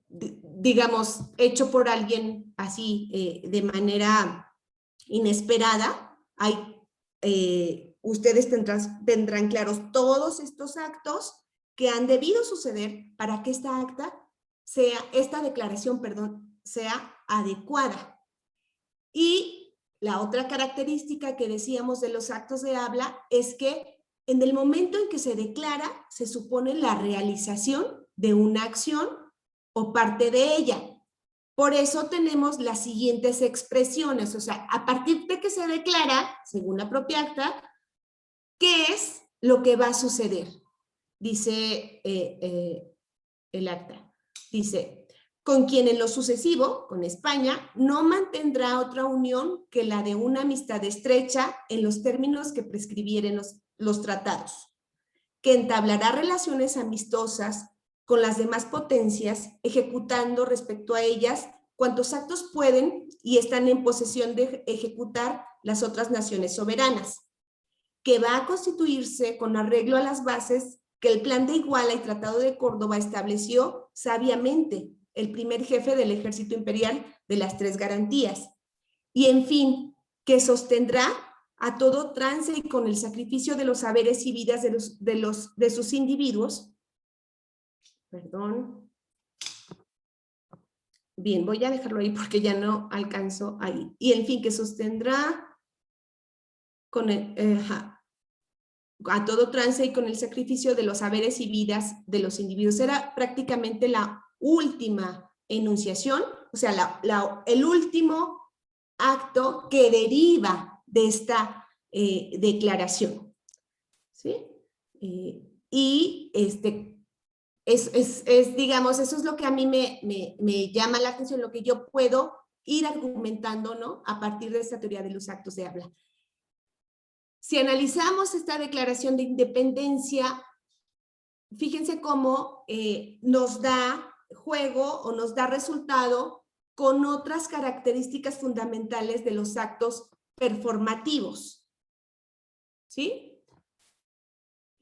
digamos, hecho por alguien así, de manera inesperada. Ustedes tendrán claros todos estos actos que han debido suceder para que esta declaración, sea adecuada. Y la otra característica que decíamos de los actos de habla es que en el momento en que se declara, se supone la realización de una acción o parte de ella. Por eso tenemos las siguientes expresiones, o sea, a partir de que se declara, según la propia acta, ¿qué es lo que va a suceder? Dice el acta, dice, con quien en lo sucesivo, con España, no mantendrá otra unión que la de una amistad estrecha en los términos que prescribieren los tratados, que entablará relaciones amistosas con las demás potencias, ejecutando respecto a ellas cuantos actos pueden y están en posesión de ejecutar las otras naciones soberanas, que va a constituirse con arreglo a las bases que el Plan de Iguala y Tratado de Córdoba estableció sabiamente el primer jefe del ejército imperial de las tres garantías, y en fin, que sostendrá a todo trance y con el sacrificio de los saberes y vidas de sus individuos. Perdón. Bien, voy a dejarlo ahí porque ya no alcanzo ahí. Y en fin, que sostendrá con a todo trance y con el sacrificio de los saberes y vidas de los individuos. Era prácticamente la última enunciación, o sea, el último acto que deriva de esta declaración. ¿Sí? Y digamos, eso es lo que a mí me llama la atención, lo que yo puedo ir argumentando, ¿no? A partir de esta teoría de los actos de habla. Si analizamos esta declaración de independencia, fíjense cómo nos da juego o nos da resultado con otras características fundamentales de los actos performativos. ¿Sí?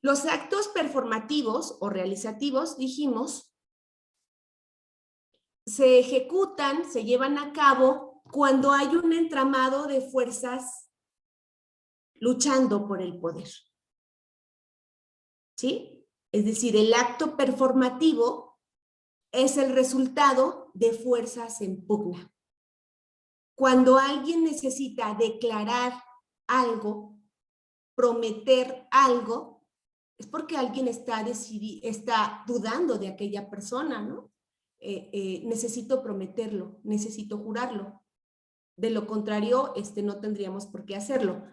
Los actos performativos o realizativos, dijimos, se ejecutan, se llevan a cabo cuando hay un entramado de fuerzas luchando por el poder. ¿Sí? Es decir, el acto performativo es el resultado de fuerzas en pugna. Cuando alguien necesita declarar algo, prometer algo, es porque alguien está dudando de aquella persona, ¿no? Necesito prometerlo, necesito jurarlo. De lo contrario, no tendríamos por qué hacerlo.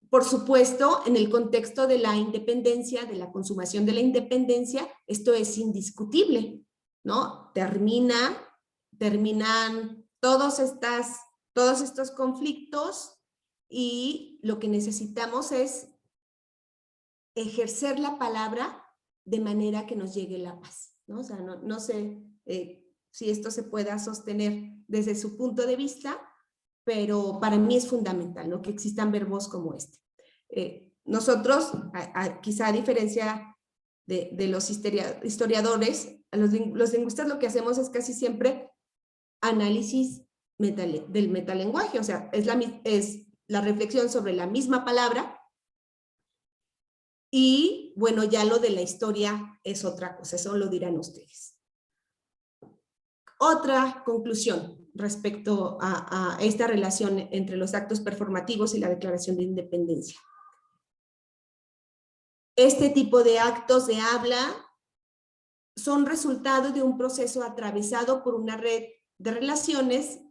Por supuesto, en el contexto de la independencia, de la consumación de la independencia, esto es indiscutible, ¿no? Terminan todos estos conflictos y lo que necesitamos es ejercer la palabra de manera que nos llegue la paz, ¿no? O sea, no sé si esto se pueda sostener desde su punto de vista, pero para mí es fundamental, ¿no? Que existan verbos como este. Nosotros, quizá a diferencia de los historiadores, los lingüistas lo que hacemos es casi siempre análisis del metalenguaje, o sea, es la reflexión sobre la misma palabra y, bueno, ya lo de la historia es otra cosa, eso lo dirán ustedes. Otra conclusión respecto a esta relación entre los actos performativos y la declaración de independencia. Este tipo de actos de habla son resultado de un proceso atravesado por una red de relaciones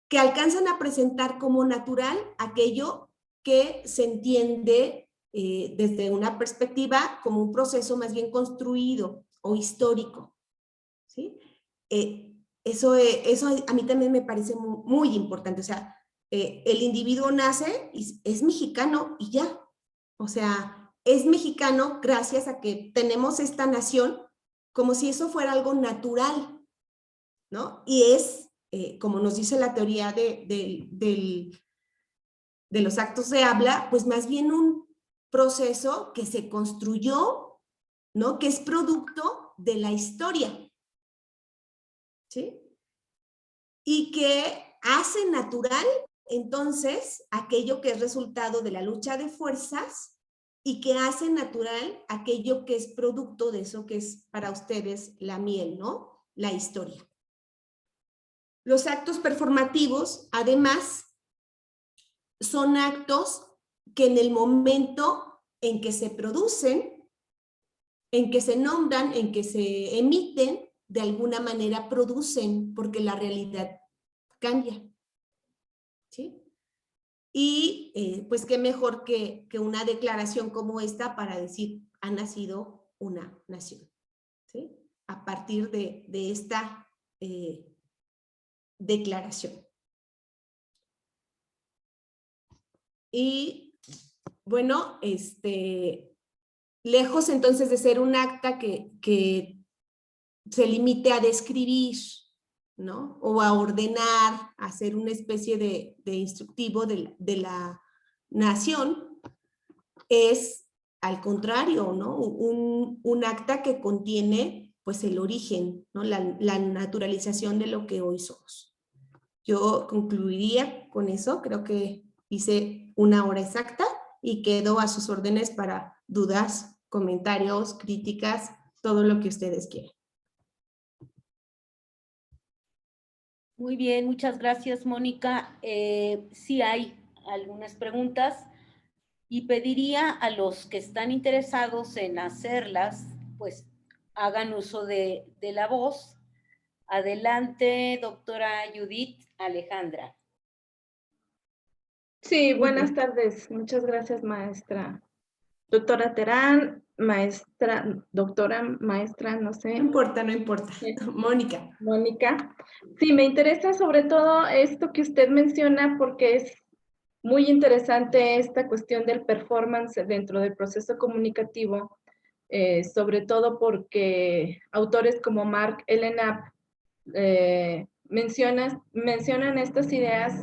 que alcanzan a presentar como natural aquello que se entiende desde una perspectiva como un proceso más bien construido o histórico, ¿sí? Eso a mí también me parece muy, muy importante. O sea, el individuo nace y es mexicano y ya. O sea, es mexicano gracias a que tenemos esta nación como si eso fuera algo natural, ¿no? Y es, como nos dice la teoría de los actos de habla, pues más bien un proceso que se construyó, ¿no? Que es producto de la historia, ¿sí? Y que hace natural, entonces, aquello que es resultado de la lucha de fuerzas y que hace natural aquello que es producto de eso que es para ustedes la miel, ¿no? La historia. Los actos performativos, además, son actos que en el momento en que se producen, en que se nombran, en que se emiten, de alguna manera producen, porque la realidad cambia, ¿sí? Y pues qué mejor que una declaración como esta para decir, ha nacido una nación, ¿sí? A partir de esta declaración. Y bueno, lejos entonces de ser un acta que se limite a describir, ¿no? O a ordenar, a hacer una especie de instructivo de la nación, es al contrario, ¿no? Un acta que contiene pues el origen, ¿no? La naturalización de lo que hoy somos. Yo concluiría con eso, creo que hice una hora exacta y quedo a sus órdenes para dudas, comentarios, críticas, todo lo que ustedes quieran. Muy bien, muchas gracias, Mónica. Sí hay algunas preguntas y pediría a los que están interesados en hacerlas, pues hagan uso de la voz. Adelante, doctora Judith Alejandra. Sí, buenas tardes. Muchas gracias, maestra. Doctora Terán, maestra, doctora, maestra, no sé. No importa, no importa. Mónica. Mónica. Sí, me interesa sobre todo esto que usted menciona porque es muy interesante esta cuestión del performance dentro del proceso comunicativo, sobre todo porque autores como Mark Ellenap mencionan estas ideas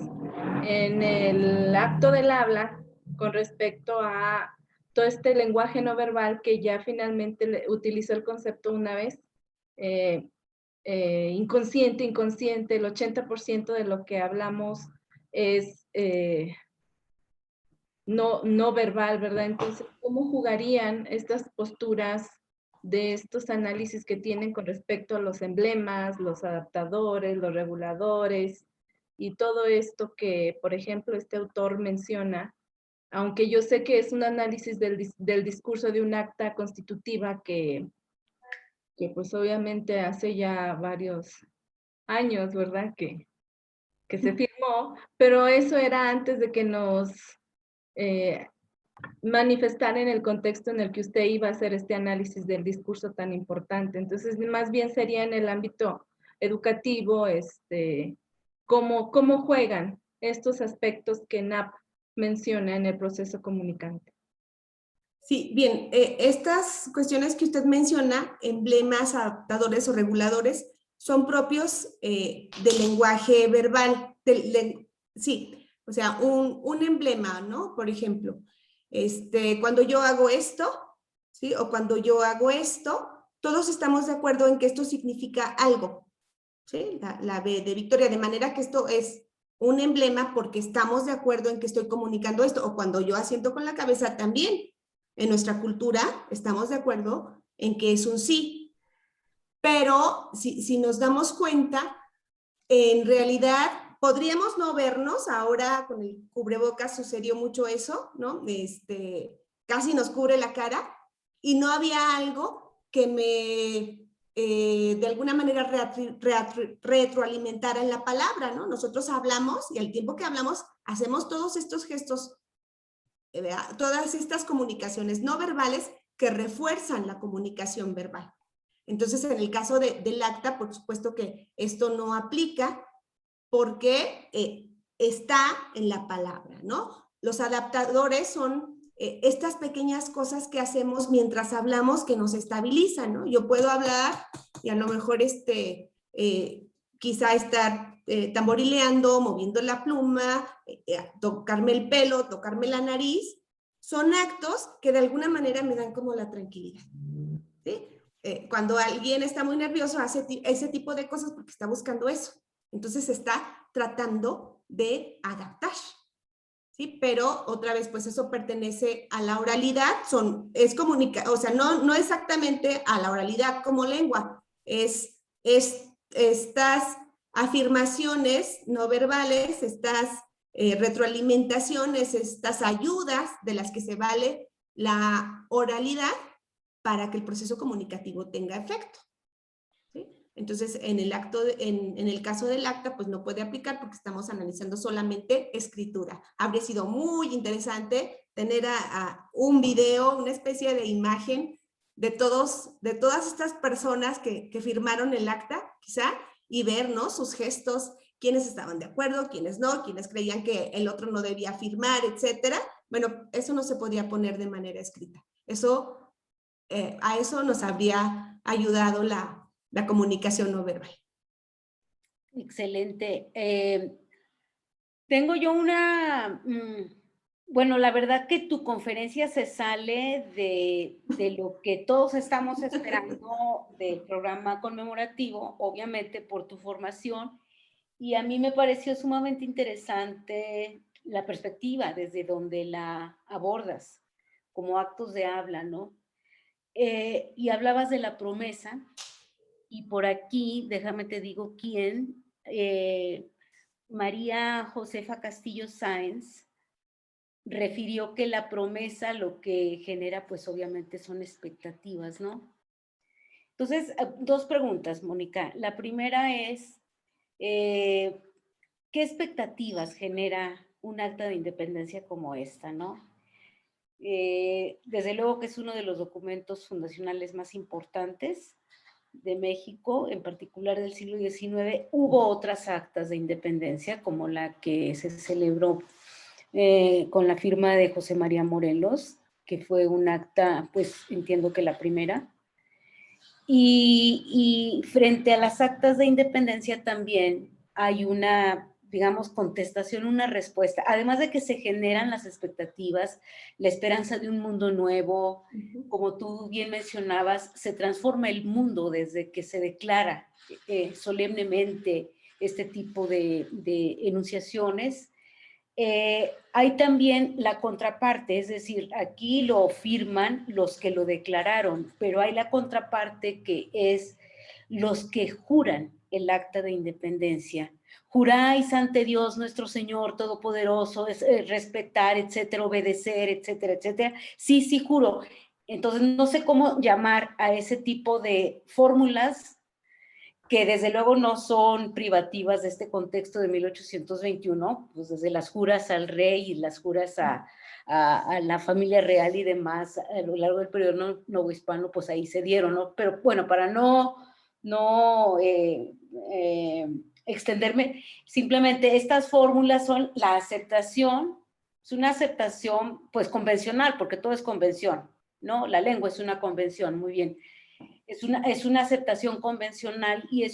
en el acto del habla con respecto a todo este lenguaje no verbal que ya finalmente utilizó el concepto una vez, inconsciente, el 80% de lo que hablamos es no verbal, ¿verdad? Entonces, cómo jugarían estas posturas de estos análisis que tienen con respecto a los emblemas, los adaptadores, los reguladores y todo esto que, por ejemplo, este autor menciona, aunque yo sé que es un análisis del discurso de un acta constitutiva que pues obviamente hace ya varios años, ¿verdad? Que se firmó, pero eso era antes de que nos manifestar en el contexto en el que usted iba a hacer este análisis del discurso tan importante. Entonces, más bien sería en el ámbito educativo, cómo juegan estos aspectos que NAP menciona en el proceso comunicante. Sí, bien, estas cuestiones que usted menciona, emblemas, adaptadores o reguladores, son propios del lenguaje verbal. Sí, o sea, un emblema, ¿no? Por ejemplo, cuando yo hago esto, ¿sí? O cuando yo hago esto, todos estamos de acuerdo en que esto significa algo, ¿sí? La B de Victoria, de manera que esto es un emblema porque estamos de acuerdo en que estoy comunicando esto. O cuando yo asiento con la cabeza también. En nuestra cultura estamos de acuerdo en que es un sí, pero si nos damos cuenta, en realidad podríamos no vernos. Ahora con el cubrebocas sucedió mucho eso, ¿no? Casi nos cubre la cara y no había algo que me de alguna manera retroalimentara en la palabra, ¿no? Nosotros hablamos y al tiempo que hablamos hacemos todos estos gestos, todas estas comunicaciones no verbales que refuerzan la comunicación verbal. Entonces, en el caso del acta, por supuesto que esto no aplica porque está en la palabra, ¿no? Los adaptadores son estas pequeñas cosas que hacemos mientras hablamos que nos estabilizan, ¿no? Yo puedo hablar y a lo mejor quizá estar tamborileando, moviendo la pluma, tocarme el pelo, tocarme la nariz. Son actos que de alguna manera me dan como la tranquilidad, ¿sí? Cuando alguien está muy nervioso hace ese tipo de cosas porque está buscando eso. Entonces está tratando de adaptar, ¿sí? Pero otra vez, pues eso pertenece a la oralidad, o sea, no exactamente a la oralidad como lengua, es estas afirmaciones no verbales, estas retroalimentaciones, estas ayudas de las que se vale la oralidad para que el proceso comunicativo tenga efecto, ¿sí? Entonces, en el caso del acta, pues no puede aplicar porque estamos analizando solamente escritura. Habría sido muy interesante tener un video, una especie de imagen de todas estas personas que firmaron el acta, quizá, y ver, ¿no?, sus gestos, quiénes estaban de acuerdo, quiénes no, quiénes creían que el otro no debía firmar, etcétera. Bueno, eso no se podía poner de manera escrita. A eso nos habría ayudado la comunicación no verbal. Excelente. Tengo yo bueno, la verdad que tu conferencia se sale de lo que todos estamos esperando del programa conmemorativo, obviamente por tu formación, y a mí me pareció sumamente interesante la perspectiva desde donde la abordas, como actos de habla, ¿no? Y hablabas de la promesa, y por aquí, déjame te digo quién, María Josefa Castillo Sáenz refirió que la promesa lo que genera, pues obviamente son expectativas, ¿no? Entonces, dos preguntas, Mónica. La primera es, ¿qué expectativas genera un acta de independencia como esta, no? Desde luego que es uno de los documentos fundacionales más importantes de México, en particular del siglo XIX. Hubo otras actas de independencia, como la que se celebró con la firma de José María Morelos, que fue un acta, pues entiendo que la primera. Y frente a las actas de independencia también hay una, digamos, contestación, una respuesta. Además de que se generan las expectativas, la esperanza de un mundo nuevo, como tú bien mencionabas, se transforma el mundo desde que se declara solemnemente este tipo de enunciaciones. hay también la contraparte, es decir, aquí lo firman los que lo declararon, pero hay la contraparte que es los que juran el acta de independencia. Juráis ante Dios nuestro Señor Todopoderoso, respetar, etcétera, obedecer, etcétera, etcétera. Sí, sí, juro. Entonces, no sé cómo llamar a ese tipo de fórmulas que desde luego no son privativas de este contexto de 1821, pues desde las juras al rey y las juras a la familia real y demás a lo largo del periodo novohispano, pues ahí se dieron, ¿no? Pero bueno, para no extenderme, simplemente estas fórmulas son la aceptación, es una aceptación pues convencional, porque todo es convención, ¿no? La lengua es una convención, muy bien. Es una aceptación convencional y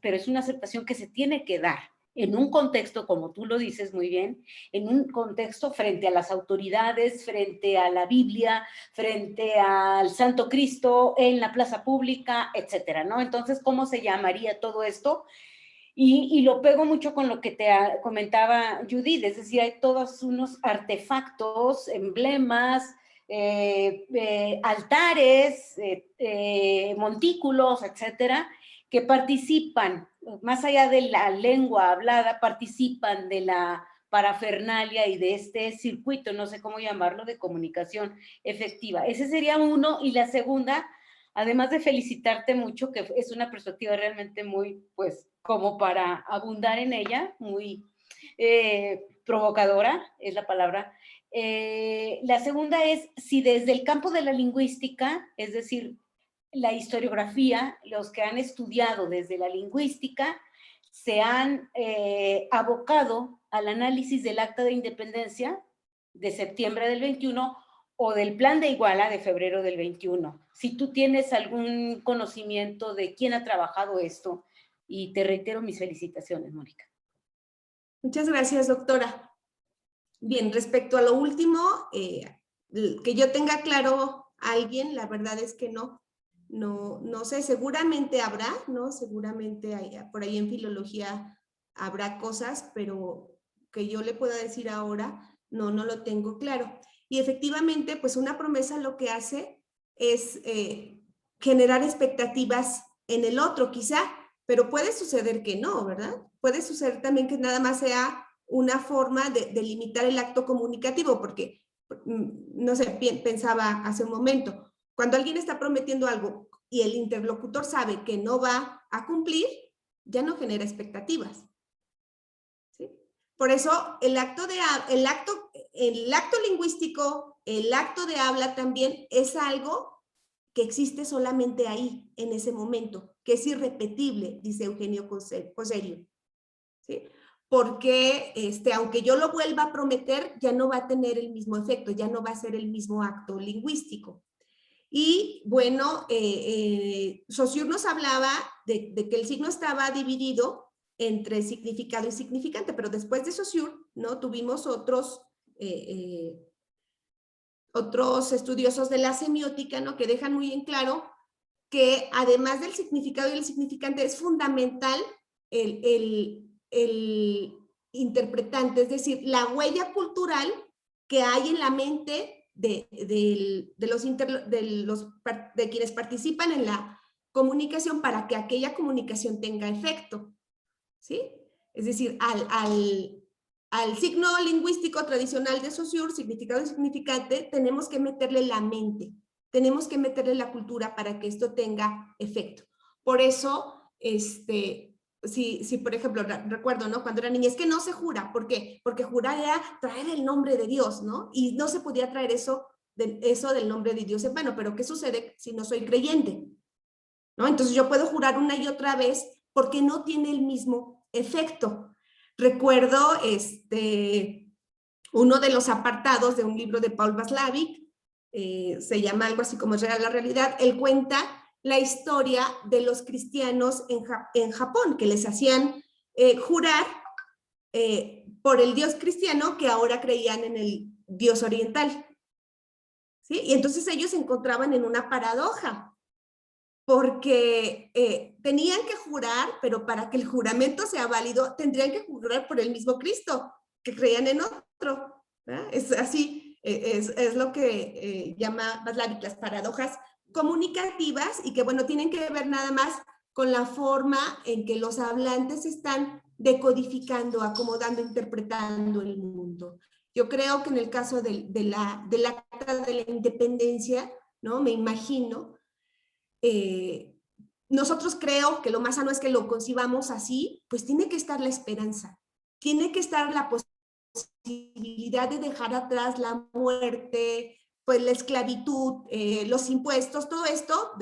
pero es una aceptación que se tiene que dar en un contexto, como tú lo dices muy bien, en un contexto frente a las autoridades, frente a la Biblia, frente al Santo Cristo, en la plaza pública, etcétera, ¿no? Entonces, ¿cómo se llamaría todo esto? Y lo pego mucho con lo que te comentaba Judith, es decir, hay todos unos artefactos, emblemas, altares, montículos, etcétera, que participan, más allá de la lengua hablada, participan de la parafernalia y de este circuito, no sé cómo llamarlo, de comunicación efectiva. Ese sería uno, y la segunda, además de felicitarte mucho, que es una perspectiva realmente muy, pues, como para abundar en ella, muy provocadora, es la palabra. La segunda es, si desde el campo de la lingüística, es decir, la historiografía, los que han estudiado desde la lingüística, se han abocado al análisis del Acta de Independencia de septiembre del 21 o del Plan de Iguala de febrero del 21. Si tú tienes algún conocimiento de quién ha trabajado esto, y te reitero mis felicitaciones, Mónica. Muchas gracias, doctora. Bien, respecto a lo último, que yo tenga claro a alguien, la verdad es que no sé, seguramente habrá, ¿no? Seguramente por ahí en filología habrá cosas, pero que yo le pueda decir ahora, no lo tengo claro. Y efectivamente, pues una promesa lo que hace es generar expectativas en el otro, quizá, pero puede suceder que no, ¿verdad? Puede suceder también que nada más sea una forma de limitar el acto comunicativo, porque, no sé, pensaba hace un momento, cuando alguien está prometiendo algo y el interlocutor sabe que no va a cumplir, ya no genera expectativas. ¿Sí? Por eso el acto lingüístico, el acto de habla también es algo que existe solamente ahí, en ese momento, que es irrepetible, dice Eugenio Coserio. ¿Sí? Porque aunque yo lo vuelva a prometer, ya no va a tener el mismo efecto, ya no va a ser el mismo acto lingüístico. Y bueno, Saussure nos hablaba de que el signo estaba dividido entre significado y significante, pero después de Saussure, ¿no? Tuvimos otros estudiosos de la semiótica, ¿no? Que dejan muy en claro que además del significado y el significante es fundamental el interpretante, es decir, la huella cultural que hay en la mente de quienes participan en la comunicación para que aquella comunicación tenga efecto, ¿sí? Es decir, al signo lingüístico tradicional de Saussure, significado y significante, tenemos que meterle la mente, tenemos que meterle la cultura para que esto tenga efecto. Por eso, si por ejemplo, recuerdo, ¿no? Cuando era niña, es que no se jura. ¿Por qué? Porque jurar era traer el nombre de Dios, ¿no? Y no se podía traer eso del nombre de Dios en vano. Pero ¿qué sucede si no soy creyente? ¿No? Entonces yo puedo jurar una y otra vez porque no tiene el mismo efecto. Recuerdo uno de los apartados de un libro de Paul Václavic, se llama algo así como la realidad. Él cuenta la historia de los cristianos en Japón, que les hacían jurar por el dios cristiano que ahora creían en el dios oriental. ¿Sí? Y entonces ellos se encontraban en una paradoja, porque tenían que jurar, pero para que el juramento sea válido, tendrían que jurar por el mismo Cristo. que creían en otro. ¿Verdad? Es así, es lo que llama Maslavik las paradojas comunicativas y que, bueno, tienen que ver nada más con la forma en que los hablantes están decodificando, acomodando, interpretando el mundo. Yo creo que en el caso de la Acta de la Independencia, ¿no? Me imagino, nosotros creo que lo más sano es que lo concibamos así, pues tiene que estar la esperanza, tiene que estar la posibilidad de dejar atrás la muerte, pues la esclavitud, los impuestos, todo esto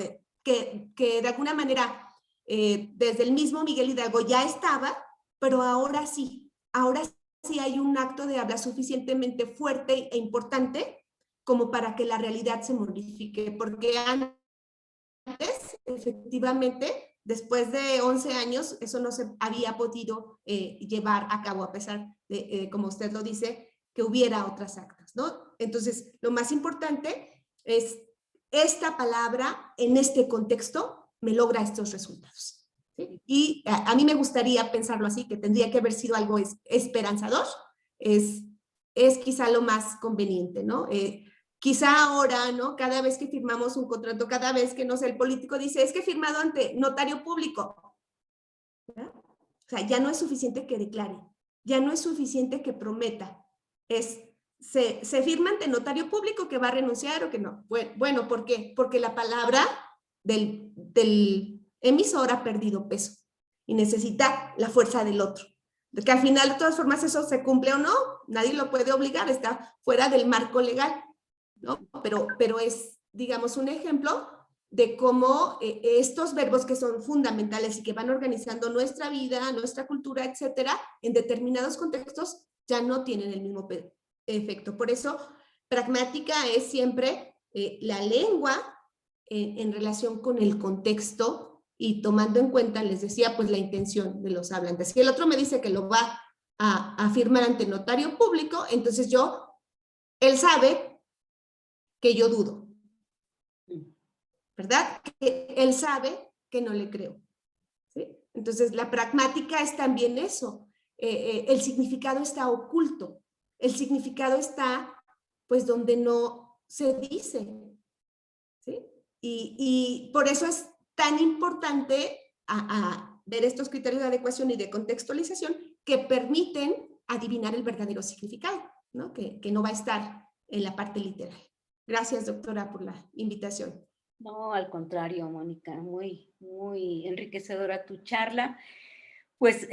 que de alguna manera desde el mismo Miguel Hidalgo ya estaba, pero ahora sí hay un acto de habla suficientemente fuerte e importante como para que la realidad se modifique, porque antes, efectivamente, después de 11 años, eso no se había podido llevar a cabo, a pesar de, como usted lo dice, que hubiera otras actas, ¿no? Entonces, lo más importante es esta palabra en este contexto me logra estos resultados. ¿Sí? Y a mí me gustaría pensarlo así, que tendría que haber sido algo esperanzador, es quizá lo más conveniente, ¿no? Quizá ahora, ¿no? Cada vez que firmamos un contrato, cada vez que, no sé, el político dice, es que he firmado ante notario público. ¿Verdad? O sea, ya no es suficiente que declare, ya no es suficiente que prometa. Se firma ante notario público que va a renunciar o que no. Bueno, ¿por qué? Porque la palabra del emisor ha perdido peso y necesita la fuerza del otro. De que al final, de todas formas, eso se cumple o no, nadie lo puede obligar, está fuera del marco legal. ¿No? Pero es, digamos, un ejemplo de cómo estos verbos que son fundamentales y que van organizando nuestra vida, nuestra cultura, etcétera, en determinados contextos ya no tienen el mismo efecto. Por eso, pragmática es siempre la lengua en relación con el contexto y tomando en cuenta, les decía, pues la intención de los hablantes. Si el otro me dice que lo va a firmar ante notario público, entonces él sabe que yo dudo, ¿verdad? Que él sabe que no le creo. ¿Sí? Entonces, la pragmática es también eso. El significado está oculto. El significado está, pues, donde no se dice. ¿Sí? Y por eso es tan importante a ver estos criterios de adecuación y de contextualización que permiten adivinar el verdadero significado, ¿no? Que no va a estar en la parte literal. Gracias, doctora, por la invitación. No, al contrario, Mónica, muy, muy enriquecedora tu charla. Pues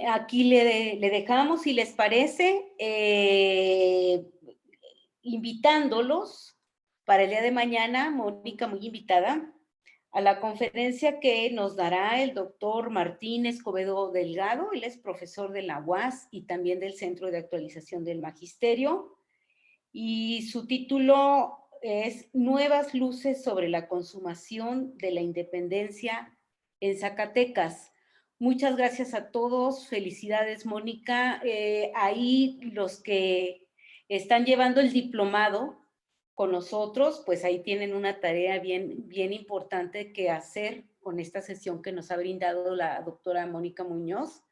aquí le dejamos, si les parece, invitándolos para el día de mañana, Mónica, muy invitada, a la conferencia que nos dará el doctor Martín Escobedo Delgado. Él es profesor de la UAS y también del Centro de Actualización del Magisterio. Y su título es Nuevas luces sobre la consumación de la independencia en Zacatecas. Muchas gracias a todos. Felicidades, Mónica. Ahí los que están llevando el diplomado con nosotros, pues ahí tienen una tarea bien, bien importante que hacer con esta sesión que nos ha brindado la doctora Mónica Muñoz,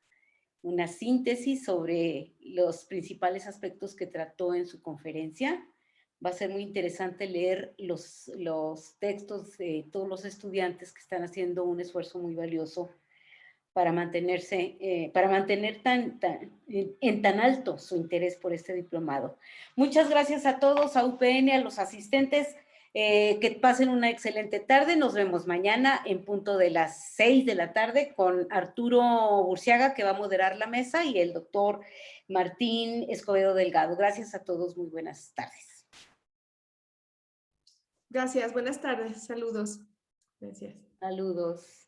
una síntesis sobre los principales aspectos que trató en su conferencia. Va a ser muy interesante leer los textos de todos los estudiantes que están haciendo un esfuerzo muy valioso para mantenerse, para mantener en tan alto su interés por este diplomado. Muchas gracias a todos, a UPN, a los asistentes, que pasen una excelente tarde. Nos vemos mañana en punto de las 6 de la tarde con Arturo Burciaga, que va a moderar la mesa, y el doctor Martín Escobedo Delgado. Gracias a todos, muy buenas tardes. Gracias, buenas tardes, saludos. Gracias. Saludos.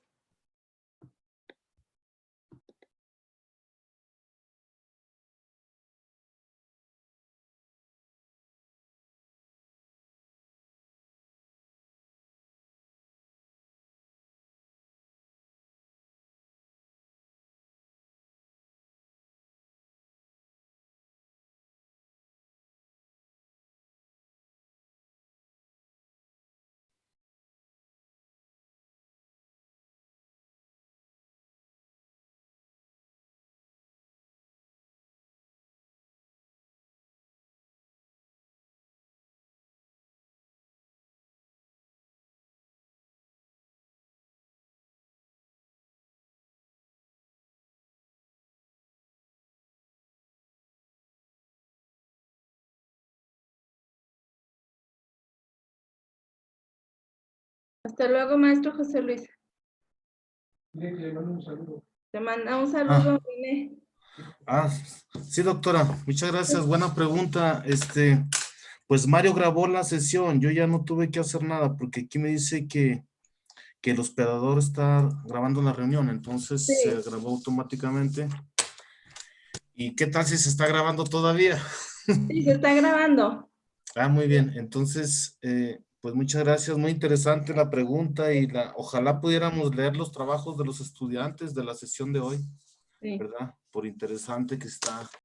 Hasta luego, maestro José Luis. Le mando un saludo. Te manda un saludo, René. Sí, doctora, muchas gracias. Buena pregunta. Pues Mario grabó la sesión. Yo ya no tuve que hacer nada porque aquí me dice que el hospedador está grabando la reunión, entonces Sí. se grabó automáticamente. ¿Y qué tal si se está grabando todavía? Sí, se está grabando. Muy bien. Entonces, pues muchas gracias. Muy interesante la pregunta y ojalá pudiéramos leer los trabajos de los estudiantes de la sesión de hoy, Sí. ¿verdad? Por interesante que está.